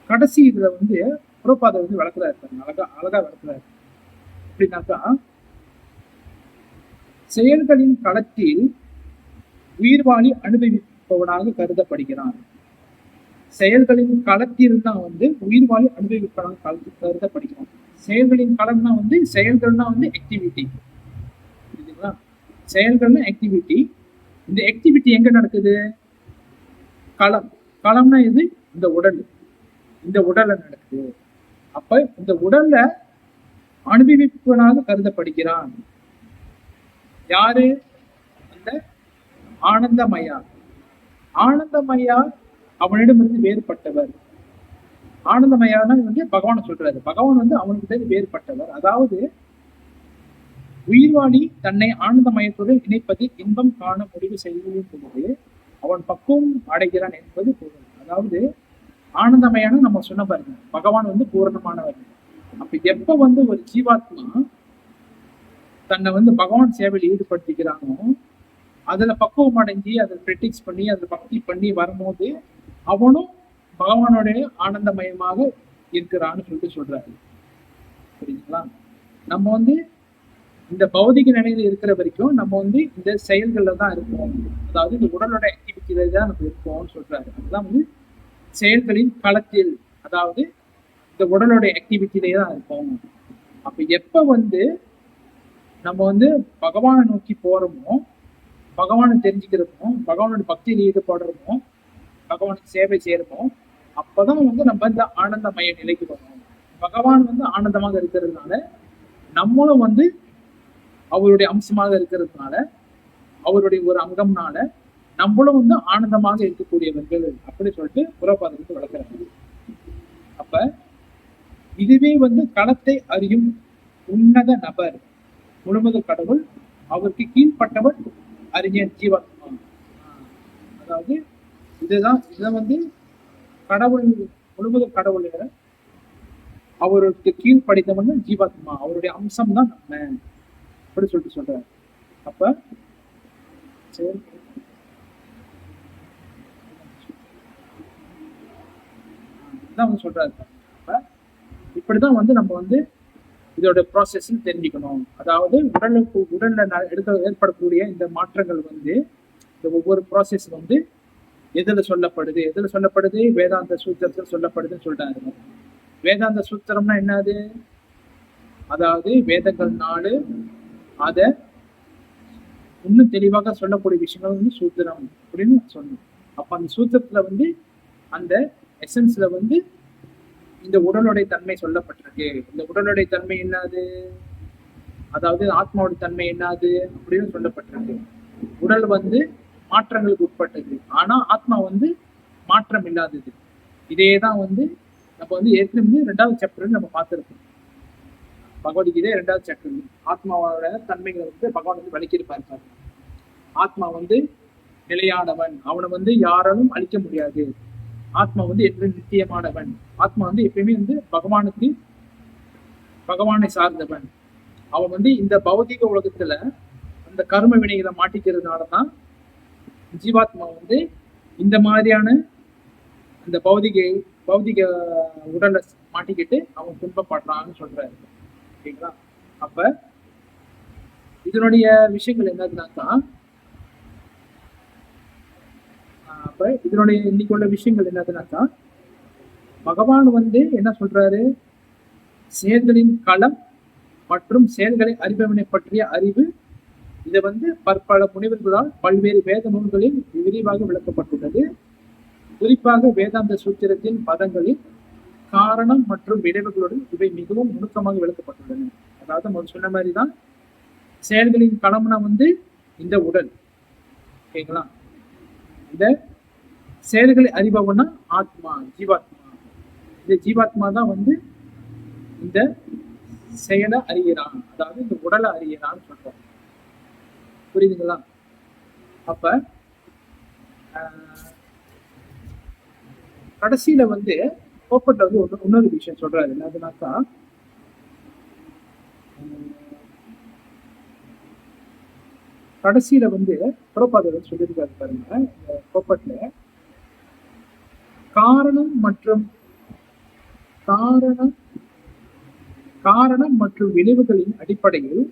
கடைசி இதுல வந்து புரோபாதை வந்து வளர்க்கிறாரு, அழகா வளர்க்கிறாரு. எப்படின்னாக்கா, செயல்களின் களத்தில் உயிர்வாழி அனுபவிப்பவனாக கருதப்படுகிறான். செயல்களின் களத்தில் தான் வந்து உயிர்வாழி அனுபவிப்பவனாக கருதப்படுகிறான். செயல்களின் களம்னா வந்து செயல்கள்னா வந்து ஆக்டிவிட்டி. புரியுதுங்களா? செயல்கள்னா ஆக்டிவிட்டி. இந்த ஆக்டிவிட்டி எங்க நடக்குது? களம். களம்னா எது? இந்த உடல். இந்த உடல்ல நடக்குது. அப்ப இந்த உடல்ல அனுபவிப்பவனாக கருதப்படுகிறான். யாரு? அந்த ஆனந்தமயா. ஆனந்தமயா அவனிடமிருந்து வேறுபட்டவர். ஆனந்தமயான வந்து பகவான் சொல்றாரு, பகவான் வந்து அவனுக்கு வேறுபட்டவர். அதாவது உயிர்வாளி தன்னை ஆனந்தமயத்துடன் இணைப்பதில் இன்பம் காண முடிவு செய்யும் பொழுது அவன் பக்குவம் அடைகிறான் என்பது பொருள். அதாவது ஆனந்தமயான நம்ம சொன்ன பாருங்க, பகவான் வந்து பூரணமானவர். அப்ப எப்ப வந்து ஒரு ஜீவாத்மா தன்னை வந்து பகவான் சேவையில் ஈடுபடுத்திக்கிறானோ, அதுல பக்குவம் அடைஞ்சி அதை பிராக்டிஸ் பண்ணி அதை பக்தி பண்ணி வரும்போது அவனும் பகவானுடைய ஆனந்தமயமாக இருக்கிறான்னு சொல்லிட்டு சொல்றாரு. புரியுதுங்களா? நம்ம வந்து இந்த பௌதிக நிலையில இருக்கிற வரைக்கும் நம்ம வந்து இந்த செயல்கள்ல தான் இருப்போம். அதாவது இந்த உடலோட ஆக்டிவிட்டியில தான் நம்ம இருப்போம்னு சொல்றாரு. அதுதான் வந்து செயல்களின் களத்தில், அதாவது இந்த உடலோட ஆக்டிவிட்டியிலே தான் இருப்போம். அப்ப எப்ப வந்து நம்ம வந்து பகவானை நோக்கி போறோமோ, பகவானை தெரிஞ்சுக்கிறோமோ, பகவானோட பக்தியில் ஈடுபடுறோமோ, பகவானுக்கு சேவை செய்யறோமோ, அப்பதான் வந்து நம்ம இந்த ஆனந்தமய நிலைக்கு வரோம். பகவான் வந்து ஆனந்தமாக இருக்கிறதுனால, நம்மளும் வந்து அவருடைய அம்சமாக இருக்கிறதுனால, அவருடைய ஒரு அங்கம்னால நம்மளும் வந்து ஆனந்தமாக இருக்கக்கூடியவர்கள் அப்படி சொல்லிட்டு புறப்பாதத்துக்கு வளர்க்கிறாங்க. அப்ப இதுவே வந்து களத்தை அறியும் உன்னத நபர், முழுமுதல் கடவுள், அவருக்கு கீழ்பட்டவர் அறிஞர் ஜீவாத்மா. அதாவது இதை வந்து கடவுள், முழுமுதல் கடவுள் அவருக்கு கீழ்படித்தவன் ஜீவாத்மா, அவருடைய அம்சம் தான் நம்ம அப்படி சொல்லிட்டு சொல்றாரு. அப்ப சொல்றாரு. அப்ப இப்படிதான் வந்து நம்ம வந்து இதோட ப்ராசஸ் தெரிஞ்சுக்கணும். அதாவது உடல்ல ஏற்படக்கூடிய இந்த மாற்றங்கள் வந்து இந்த ஒவ்வொரு ப்ராசஸ் வந்து எதுல சொல்லப்படுது? வேதாந்த சூத்திரத்தில் சொல்லப்படுதுன்னு சொல்றாரு. வேதாந்த சூத்திரம்னா என்னது? அதாவது வேதங்கள் 4 அத இன்னும் தெளிவாக சொல்லக்கூடிய விஷயங்கள் வந்து சூத்திரம் அப்படின்னு சொன்னோம். அப்ப அந்த சூத்திரத்துல வந்து அந்த எசன்ஸ்ல வந்து இந்த உடலுடைய தன்மை சொல்லப்பட்டிருக்கு. இந்த உடலுடைய தன்மை என்னது? அதாவது ஆத்மாவோட தன்மை என்னது அப்படின்னு சொல்லப்பட்டிருக்கு. உடல் வந்து மாற்றங்களுக்கு உட்பட்டது, ஆனா ஆத்மா வந்து மாற்றம் இல்லாதது. இதேதான் வந்து நம்ம வந்து ஏற்கனவே 2வது சாப்டர்ல நம்ம பார்த்திருக்கோம். பகவத்கீதை 2வது சாப்டர் ஆத்மாவோட தன்மைகளை வந்து பகவான் வந்து விளக்கியிருப்பாரு. ஆத்மா வந்து நிலையானவன், அவனை வந்து யாராலும் அழிக்க முடியாது. ஆத்மா வந்து எப்பவுமே நித்தியமானவன். ஆத்மா வந்து எப்பயுமே வந்து பகவானை சார்ந்தவன். அவன் வந்து இந்த பௌதிக உலகத்துல அந்த கர்ம வினைகளை மாட்டிக்கிறதுனாலதான் ஜீவாத்மா வந்து இந்த மாதிரியான அந்த பௌதிக உடலை மாட்டிக்கிட்டு அவன் துன்பப்படுறான்னு சொல்றாரு. ஓகேங்களா? அப்ப இதனுடைய விஷயங்கள் என்னதுனாக்கா, அப்ப இதனுடைய இன்னைக்கு உள்ள விஷயங்கள் என்னதுனாக்கா, பகவான் வந்து என்ன சொல்றாரு, செயல்களின் களம் மற்றும் செயல்களை அறிபவனை பற்றிய அறிவு, இது வந்து பற்பல முனிவர்களால் பல்வேறு வேத நூல்களில் விரிவாக விளக்கப்பட்டுள்ளது. குறிப்பாக வேதாந்த சூத்திரத்தின் பதங்களில் காரணம் மற்றும் விளைவுகளுடன் இவை மிகவும் நுணுக்கமாக விளக்கப்பட்டுள்ளன. அதாவது முதல் சொன்ன மாதிரி தான், செயல்களின் களம்னா வந்து இந்த உடல். ஓகேங்களா? இந்த செயல்களை அறிபவனா ஆத்மா, ஜீவாத்மா. இந்த ஜீவாத்மா தான் வந்து இந்த செயலை அறிகிறான், அதாவது இந்த உடலை அறிகிறான்னு சொல்றோம். புரியுதுங்களா? அப்ப கடைசியில வந்து கோப்பட்ல வந்து இன்னொரு விஷயம் சொல்றாரு. என்னதுனாக்கா, கடைசியில வந்து புறப்பாதவர் சொல்லியிருக்காரு பாருங்க, இந்த கோப்பட்ல காரணம் மற்றும் காரணம் மற்றும் விளைவுகளின் அடிப்படையில்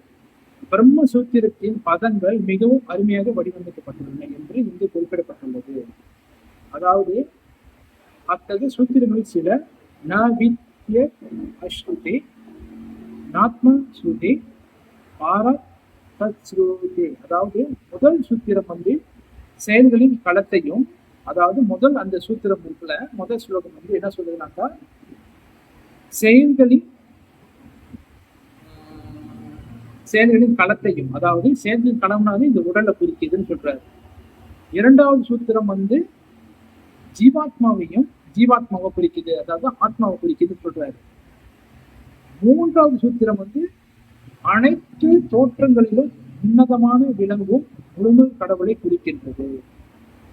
பிரம்ம சூத்திரத்தின் பதங்கள் மிகவும் அருமையாக வடிவமைக்கப்பட்டுள்ளன என்று இங்கு குறிப்பிடப்பட்டுள்ளது. அதாவது அத்தகைய சூத்திரங்களில் சில நவித்ய அஸ்ருதி, நாத்ம ஸ்ருதி, பாரத் தத்ஸ்ருதி. அதாவது முதல் சூத்திரம் வந்து செயல்களின் களத்தையும், அதாவது முதல் அந்த சூத்திரம் இருக்குல்ல, முதல் ஸ்லோகம் வந்து என்ன சொல்லுதுனாக்கா, செயல்களின் களத்தையும், அதாவது செயல்களின் களம்னாவே இந்த உடலை குறிக்குதுன்னு சொல்றாரு. இரண்டாவது சூத்திரம் வந்து ஜீவாத்மாவை குறிக்குது, அதாவது ஆத்மாவை குறிக்குதுன்னு சொல்றாரு. மூன்றாவது சூத்திரம் வந்து அனைத்து தோற்றங்களிலும் உன்னதமான விளங்கும் முழுமை கடவுளை குறிக்கின்றது.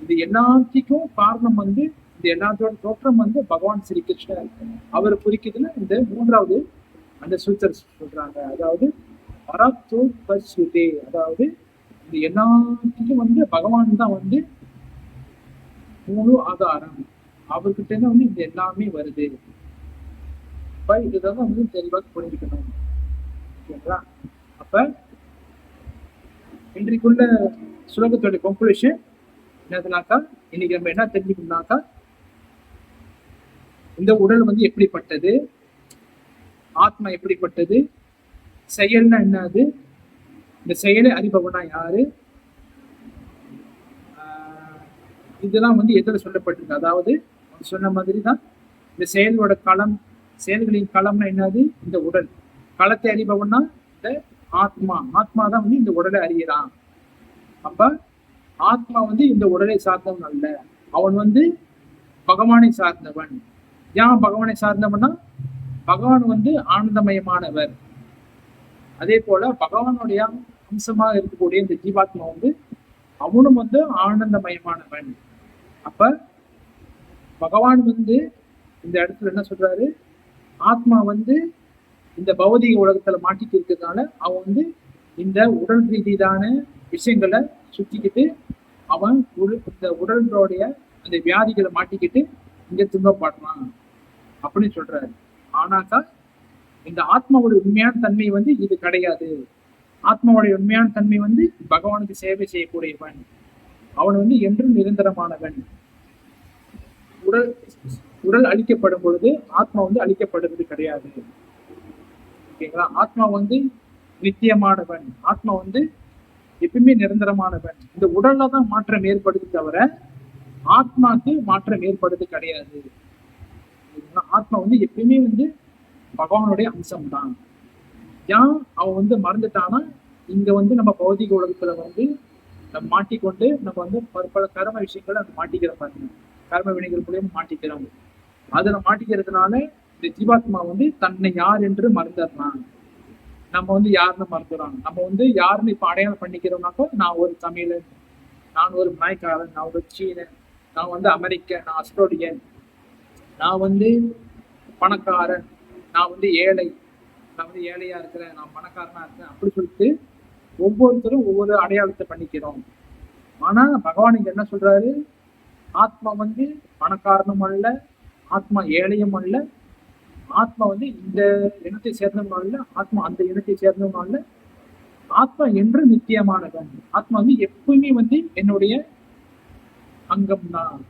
இது எல்லாத்துக்கும் காரணம் வந்து, இந்த எல்லாத்தோட தோற்றம் வந்து பகவான் ஸ்ரீ கிருஷ்ணர் அவர் குறிக்குதுன்னு இந்த மூன்றாவது அந்த சூத்திரம் சொல்றாங்க. அதாவது அதாவது இது எல்லாத்துக்கும் வந்து பகவான் தான் வந்து முழு ஆதாரம், அவர்கிட்ட இருந்து வந்து இது எல்லாமே வருது. அப்ப இதுதான் வந்து தெளிவாக புரிஞ்சுக்கணும். ஓகேங்களா? அப்ப இன்றைக்குள்ள சுலோகத்தோட கன்க்ளூஷன் என்னதுனாக்கா, இன்னைக்கு நம்ம என்ன தெரிஞ்சுக்கணும்னாக்கா, இந்த உடல் வந்து எப்படிப்பட்டது, ஆத்மா எப்படிப்பட்டது, செயல்னா என்னது, இந்த செயலை அறிபவனா யாரு, இதெல்லாம் வந்து எதில் சொல்லப்பட்டிருக்கு. அதாவது சொன்ன மாதிரி தான் இந்த செயல்களின் களம்னா என்னது, இந்த உடல். களத்தை அறிபவனா இந்த ஆத்மா தான் வந்து இந்த உடலை அறியறான். அப்ப ஆத்மா வந்து இந்த உடலை சார்ந்தவன் அல்ல, அவன் வந்து பகவானை சார்ந்தவன். ஏன் பகவானை சார்ந்தவன்னா, பகவான் வந்து ஆனந்தமயமானவர். அதே போல பகவானுடைய அம்சமாக இருக்கக்கூடிய இந்த ஜீவாத்மா வந்து அவனும் வந்து ஆனந்தமயமானவன். அப்ப பகவான் வந்து இந்த இடத்துல என்ன சொல்றாரு, ஆத்மா வந்து இந்த பௌதிக உலகத்துல மாட்டிட்டு இருக்கிறதுனால அவன் வந்து இந்த உடல் ரீதியிலான விஷயங்களை சுத்திக்கிட்டு அவன் இந்த உடலுடைய அந்த வியாதிகளை மாட்டிக்கிட்டு இங்க துன்பப்படுறான் அப்படின்னு சொல்றாரு. ஆனாக்கா இந்த ஆத்மாவோட உண்மையான தன்மை வந்து இது கிடையாது. ஆத்மாவுடைய உண்மையான தன்மை வந்து பகவானுக்கு சேவை செய்யக்கூடியவன், அவன் வந்து என்றும் நிரந்தரமானவன். உடல் அழிக்கப்படும் பொழுது ஆத்மா வந்து அழிக்கப்படுறது கிடையாது. ஓகேங்களா? ஆத்மா வந்து நித்தியமானவன், ஆத்மா வந்து எப்பயுமே நிரந்தரமானவன். இந்த உடல்ல தான் மாற்றம் ஏற்படுது தவிர ஆத்மாக்கு மாற்றம் ஏற்படுறது கிடையாது. ஆத்மா வந்து எப்பயுமே வந்து பகவானுடைய அம்சம் தான். ஏன் அவன் வந்து மறந்துட்டானா, இங்க வந்து நம்ம பௌதிக உலகத்துல வந்து நம்ம மாட்டிக்கொண்டு நம்ம வந்து பல கர்ம விஷயங்களை நம்ம மாட்டிக்கிற பாருங்க, கர்ம வினைகள் மூலியமா மாட்டிக்கிறோம். அதுல மாட்டிக்கிறதுனால இந்த ஜீவாத்மா வந்து தன்னை யார் என்று மறந்துடுறான். நம்ம வந்து யாருன்னு மறந்துடுறாங்க. நம்ம வந்து யாருன்னு இப்ப அடையாளம் பண்ணிக்கிறோம்னாக்கோ, நான் ஒரு தமிழன், நான் ஒரு மலாய்க்காரன், நான் ஒரு சீனன், நான் வந்து அமெரிக்கன், நான் ஆஸ்திரேலியன், நான் வந்து பணக்காரன், நான் வந்து ஏழை, நான் வந்து ஏழையா இருக்கிறேன், நான் பணக்காரனா இருக்கிறேன், அப்படி சொல்லிட்டு ஒவ்வொருத்தரும் ஒவ்வொரு அடையாளத்தை பண்ணிக்கிறோம். ஆனா பகவான் இங்க என்ன சொல்றாரு, ஆத்மா வந்து பணக்காரனும் அல்ல, ஆத்மா ஏழையும் அல்ல, ஆத்மா வந்து இந்த இனத்தை சேர்ந்தவங்க இல்ல, ஆத்மா அந்த இனத்தை சேர்ந்தவங்க இல்ல. ஆத்மா என்று நித்தியமானவன். ஆத்மா வந்து எப்பவுமே வந்து என்னுடைய அங்கம் தான்.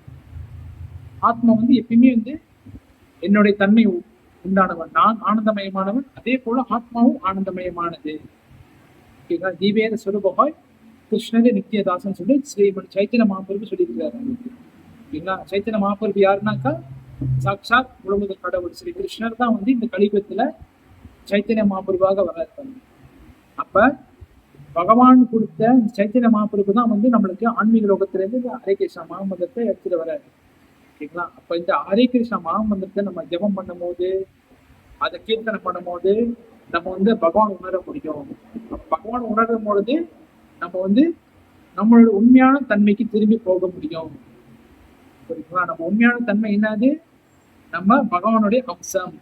ஆத்மா வந்து எப்பயுமே வந்து என்னுடைய தன்மை உண்டானவன். நான் ஆனந்தமயமானவன், அதே போல ஆத்மாவும் ஆனந்தமயமானது. ஓகேங்களா? ஜீவேர சுரூபமாய் கிருஷ்ணரே நித்தியதாசன் சொல்லி ஸ்ரீமன் சைத்தன்ய மகாபிரபு சொல்லியிருக்கிறாரு. ஓகேங்களா? சைத்தன்ய மகாபிரபு யாருனாக்கா சாட்சாத் முழுமுதல் கடவுள் ஸ்ரீ கிருஷ்ணர் தான் வந்து இந்த கலியுகத்துல சைத்தன்ய மகாபிரபுவாக வர்றாரு. அப்ப பகவான் கொடுத்த சைத்தன்ய மகாபிரபு தான் வந்து நம்மளுக்கு ஆன்மீக லோகத்திலிருந்து இந்த ஹரே கிருஷ்ணா மகாமந்திரத்தை எடுத்துட்டு வர்றாரு. ஓகேங்களா? அப்ப இந்த ஹரே கிருஷ்ணா மகாமந்திரத்தை நம்ம ஜெபம் பண்ணும் போது, அதை கீர்த்தனை பண்ணும் போது நம்ம வந்து பகவான் உணர முடியும். பகவான் உணரும் பொழுது நம்ம வந்து நம்மளோட உண்மையான தன்மைக்கு திரும்பி போக முடியும். புரியுங்களா? நம்ம உண்மையான தன்மை என்னது? நம்ம பகவானுடைய அம்சம்.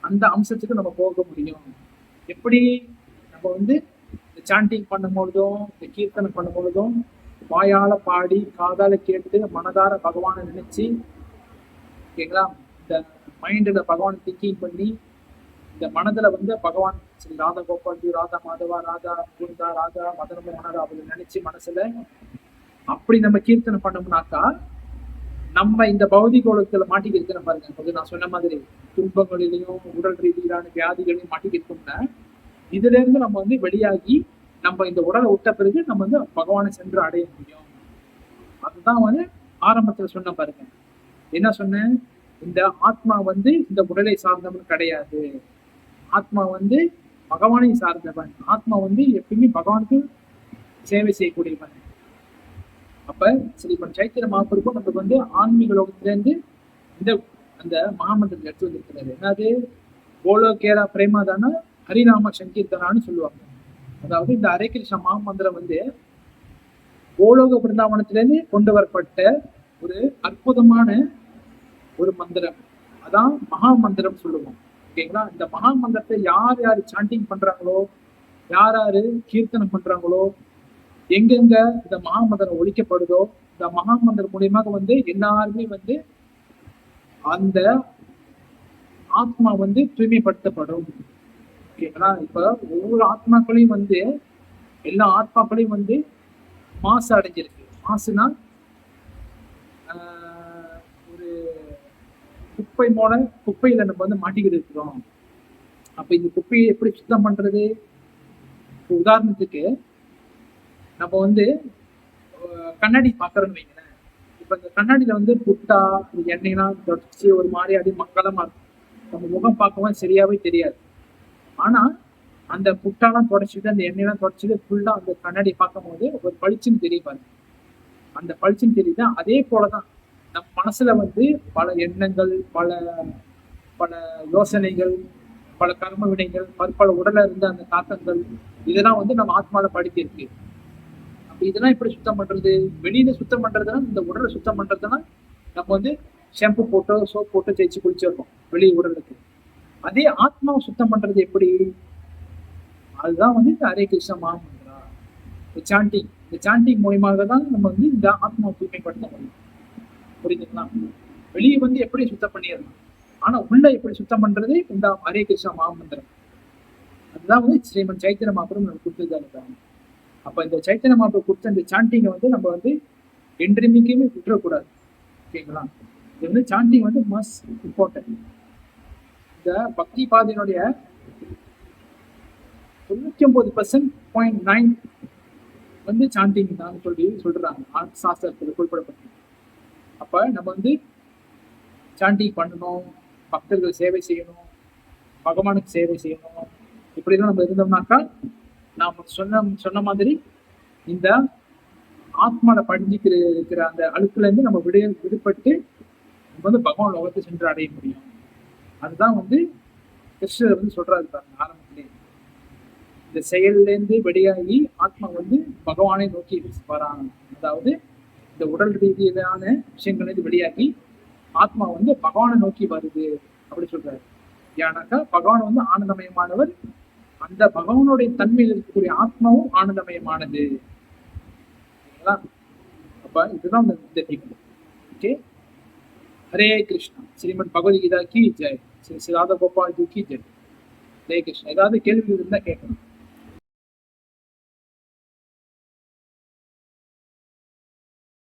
அந்த அம்சத்துக்கு நம்ம போக முடியும். எப்படி? நம்ம வந்து இந்த சாண்டிங் பண்ணும் பொழுதும், இந்த கீர்த்தனை பண்ணும் பொழுதும் வாயால பாடி, காதால கேட்டு, மனதார பகவானை நினைச்சு, ஓகேங்களா, இந்த மைண்ட்ல பகவான் திங்கிங் பண்ணி, இந்த மனதுல வந்து பகவான் ஸ்ரீ ராதா கோபால்ஜி, ராதா மாதவா, ராதா குருதா, ராதா மதன மோகனர் அவங்களை நினைச்சு மனசுல அப்படி நம்ம கீர்த்தனை பண்ணோம்னாக்கா நம்ம இந்த பௌதிக உலகத்துல மாட்டிக்கிட்டு பாருங்க. நான் சொன்ன மாதிரி துன்பங்களிலையும் உடல் ரீதியிலான வியாதிகளையும் மாட்டிக்கிட்டோம்னா இதுல இருந்து நம்ம வந்து வெளியாகி நம்ம இந்த உடலை விட்ட பிறகு நம்ம வந்து பகவானை சென்று அடைய முடியும். அதுதான் வந்து ஆரம்பத்துல சொன்ன பாருங்க. என்ன சொன்னேன்? இந்த ஆத்மா வந்து இந்த உடலை சார்ந்தவன் கிடையாது. ஆத்மா வந்து பகவானை சார்ந்தவன். ஆத்மா வந்து எப்பயுமே பகவானுக்கு சேவை செய்யக்கூடியவன். அப்ப ஸ்ரீமன் சைத்தன்ய மகாபிரபு நமக்கு வந்து ஆன்மீக லோகத்திலிருந்து இந்த அந்த மகாமந்திரத்தை எடுத்து வந்திருக்கிறாரு. என்னது? போலோ கேரா பிரேமாதான ஹரிநாம சங்கீர்த்தனான்னு சொல்லுவாங்க. அதாவது இந்த ஹரே கிருஷ்ண மகாமந்திரம் வந்து கோலோக பிருந்தாவனத்திலிருந்து கொண்டு வரப்பட்ட ஒரு அற்புதமான ஒரு மந்திரம். அதான் மகா மந்திரம் சொல்லுவோம். ஓகேங்களா? இந்த மகா மந்திரத்தை யார் யாரு சாண்டிங் பண்றாங்களோ, யார் யாரு கீர்த்தனம் பண்றாங்களோ, எங்கெங்க இந்த மகாமந்திரம் ஒழிக்கப்படுதோ, இந்த மகாமந்திரம் மூலியமாக வந்து எல்லாருமே வந்து அந்த ஆத்மா வந்து தூய்மைப்படுத்தப்படும். ஓகேங்களா? இப்ப ஒவ்வொரு ஆத்மாக்களையும் வந்து எல்லா ஆத்மாக்களையும் வந்து மாசு அடைஞ்சிருக்கு. மாசுனா ஒரு குப்பை மூல குப்பையில நம்ம வந்து மாட்டிக்கிட்டு இருக்கிறோம். அப்ப இந்த குப்பையை எப்படி சுத்தம் பண்றது? உதாரணத்துக்கு நம்ம வந்து கண்ணாடி பாக்குறோம்னு வைங்களேன். இப்ப இந்த கண்ணாடியில வந்து புட்டா எண்ணெய்லாம் தொடச்சு ஒரு மாதிரி அடி மக்களமா இருக்கும். நம்ம முகம் பார்க்கவும் சரியாவே தெரியாது. ஆனா அந்த புட்டாலாம் தொடச்சிட்டு அந்த எண்ணெயெல்லாம் தொடச்சிட்டு ஃபுல்லா அந்த கண்ணாடி பார்க்கும் போது ஒரு பளிச்சுன்னு தெரியும். அந்த பளிச்சுன்னு தெரியுது. அதே போலதான் நம் மனசுல வந்து பல எண்ணங்கள், பல பல யோசனைகள், பல கர்ம வினைகள், பற்பல உடல இருந்த அந்த தாக்கங்கள், இதெல்லாம் வந்து நம்ம ஆத்மால படுத்தி இருக்கு. அப்ப இதெல்லாம் எப்படி சுத்தம் பண்றது? வெளியில சுத்தம் பண்றதுன்னா இந்த உடலை சுத்தம் பண்றதுன்னா நம்ம வந்து ஷாம்பு போட்டோ சோப் போட்டோ தேய்ச்சி குளிச்சிடறோம் வெளியே உடலுக்கு. அதே ஆத்மாவை சுத்தம் பண்றது எப்படி? அதுதான் வந்து இந்த ஹரே கிருஷ்ண மகாமந்திரா, சாண்டிங். இந்த சாண்டிங் மூலியமாக தான் நம்ம வந்து இந்த ஆத்மாவை தூய்மைப்படுத்த முடியும். புரியுதுங்களா? வெளியே வந்து எப்படி சுத்தம் பண்ணிடலாம், ஆனா உள்ள எப்படி சுத்தம் பண்றது? இந்த ஹரே கிருஷ்ண மகாமந்திரம். அதுதான் வந்து ஸ்ரீமன் சைத்தன்ய மகாபிரபு நம்ம கொடுத்துருக்காங்க. அப்ப இந்த சைத்தன்ய மகாபிரபு கொடுத்த இந்த சாண்டிங்கை வந்து நம்ம வந்து என்றைக்குமே விட்டுறக்கூடாது. ஓகேங்களா? இது வந்து சாண்டிங் வந்து மஸ்ட் இம்பார்ட்டன்ட். இந்த பக்தி பாதையினுடைய 99.9 வந்து சாண்டிங் தான் சொல்றாங்க சாஸ்திரத்தில் குறிப்பிடப்பட்டு. அப்ப நம்ம வந்து சாண்டிங் பண்ணணும், பக்தர்கள் சேவை செய்யணும், பகவானுக்கு சேவை செய்யணும். இப்படிதான் நம்ம இருந்தோம்னாக்கா நாம சொன்ன மாதிரி இந்த ஆத்மால படிஞ்சிக்கிற அந்த அழுக்குல இருந்து நம்ம விடுபட்டு நம்ம வந்து பகவான் லோகத்தை சென்று அடைய முடியும். அதுதான் வந்து கிருஷ்ணர் வந்து சொல்றாரு பாருங்க ஆரம்பத்திலே. இந்த செயல்ல இருந்து வெளியாகி ஆத்மா வந்து பகவானை நோக்கி வராங்க. அதாவது இந்த உடல் ரீதியிலான விஷயங்கள் இருந்து வெளியாகி ஆத்மா வந்து பகவானை நோக்கி வருது அப்படி சொல்றாரு. ஏன்னாக்கா பகவான் வந்து ஆனந்தமயமானவர். அந்த பகவானுடைய தன்மையில் இருக்கக்கூடிய ஆத்மாவும் ஆனந்தமயமானது. அப்ப இதுதான் இந்த ஓகே. ஹரே கிருஷ்ணா. ஸ்ரீமத் பகவத்கீதா கி ஜெய். சிராத கோபால் ஜி கி ஜெய். ஜெய் கிருஷ்ணா. ஏதாவது கேள்வி இருந்தா கேட்கணும்.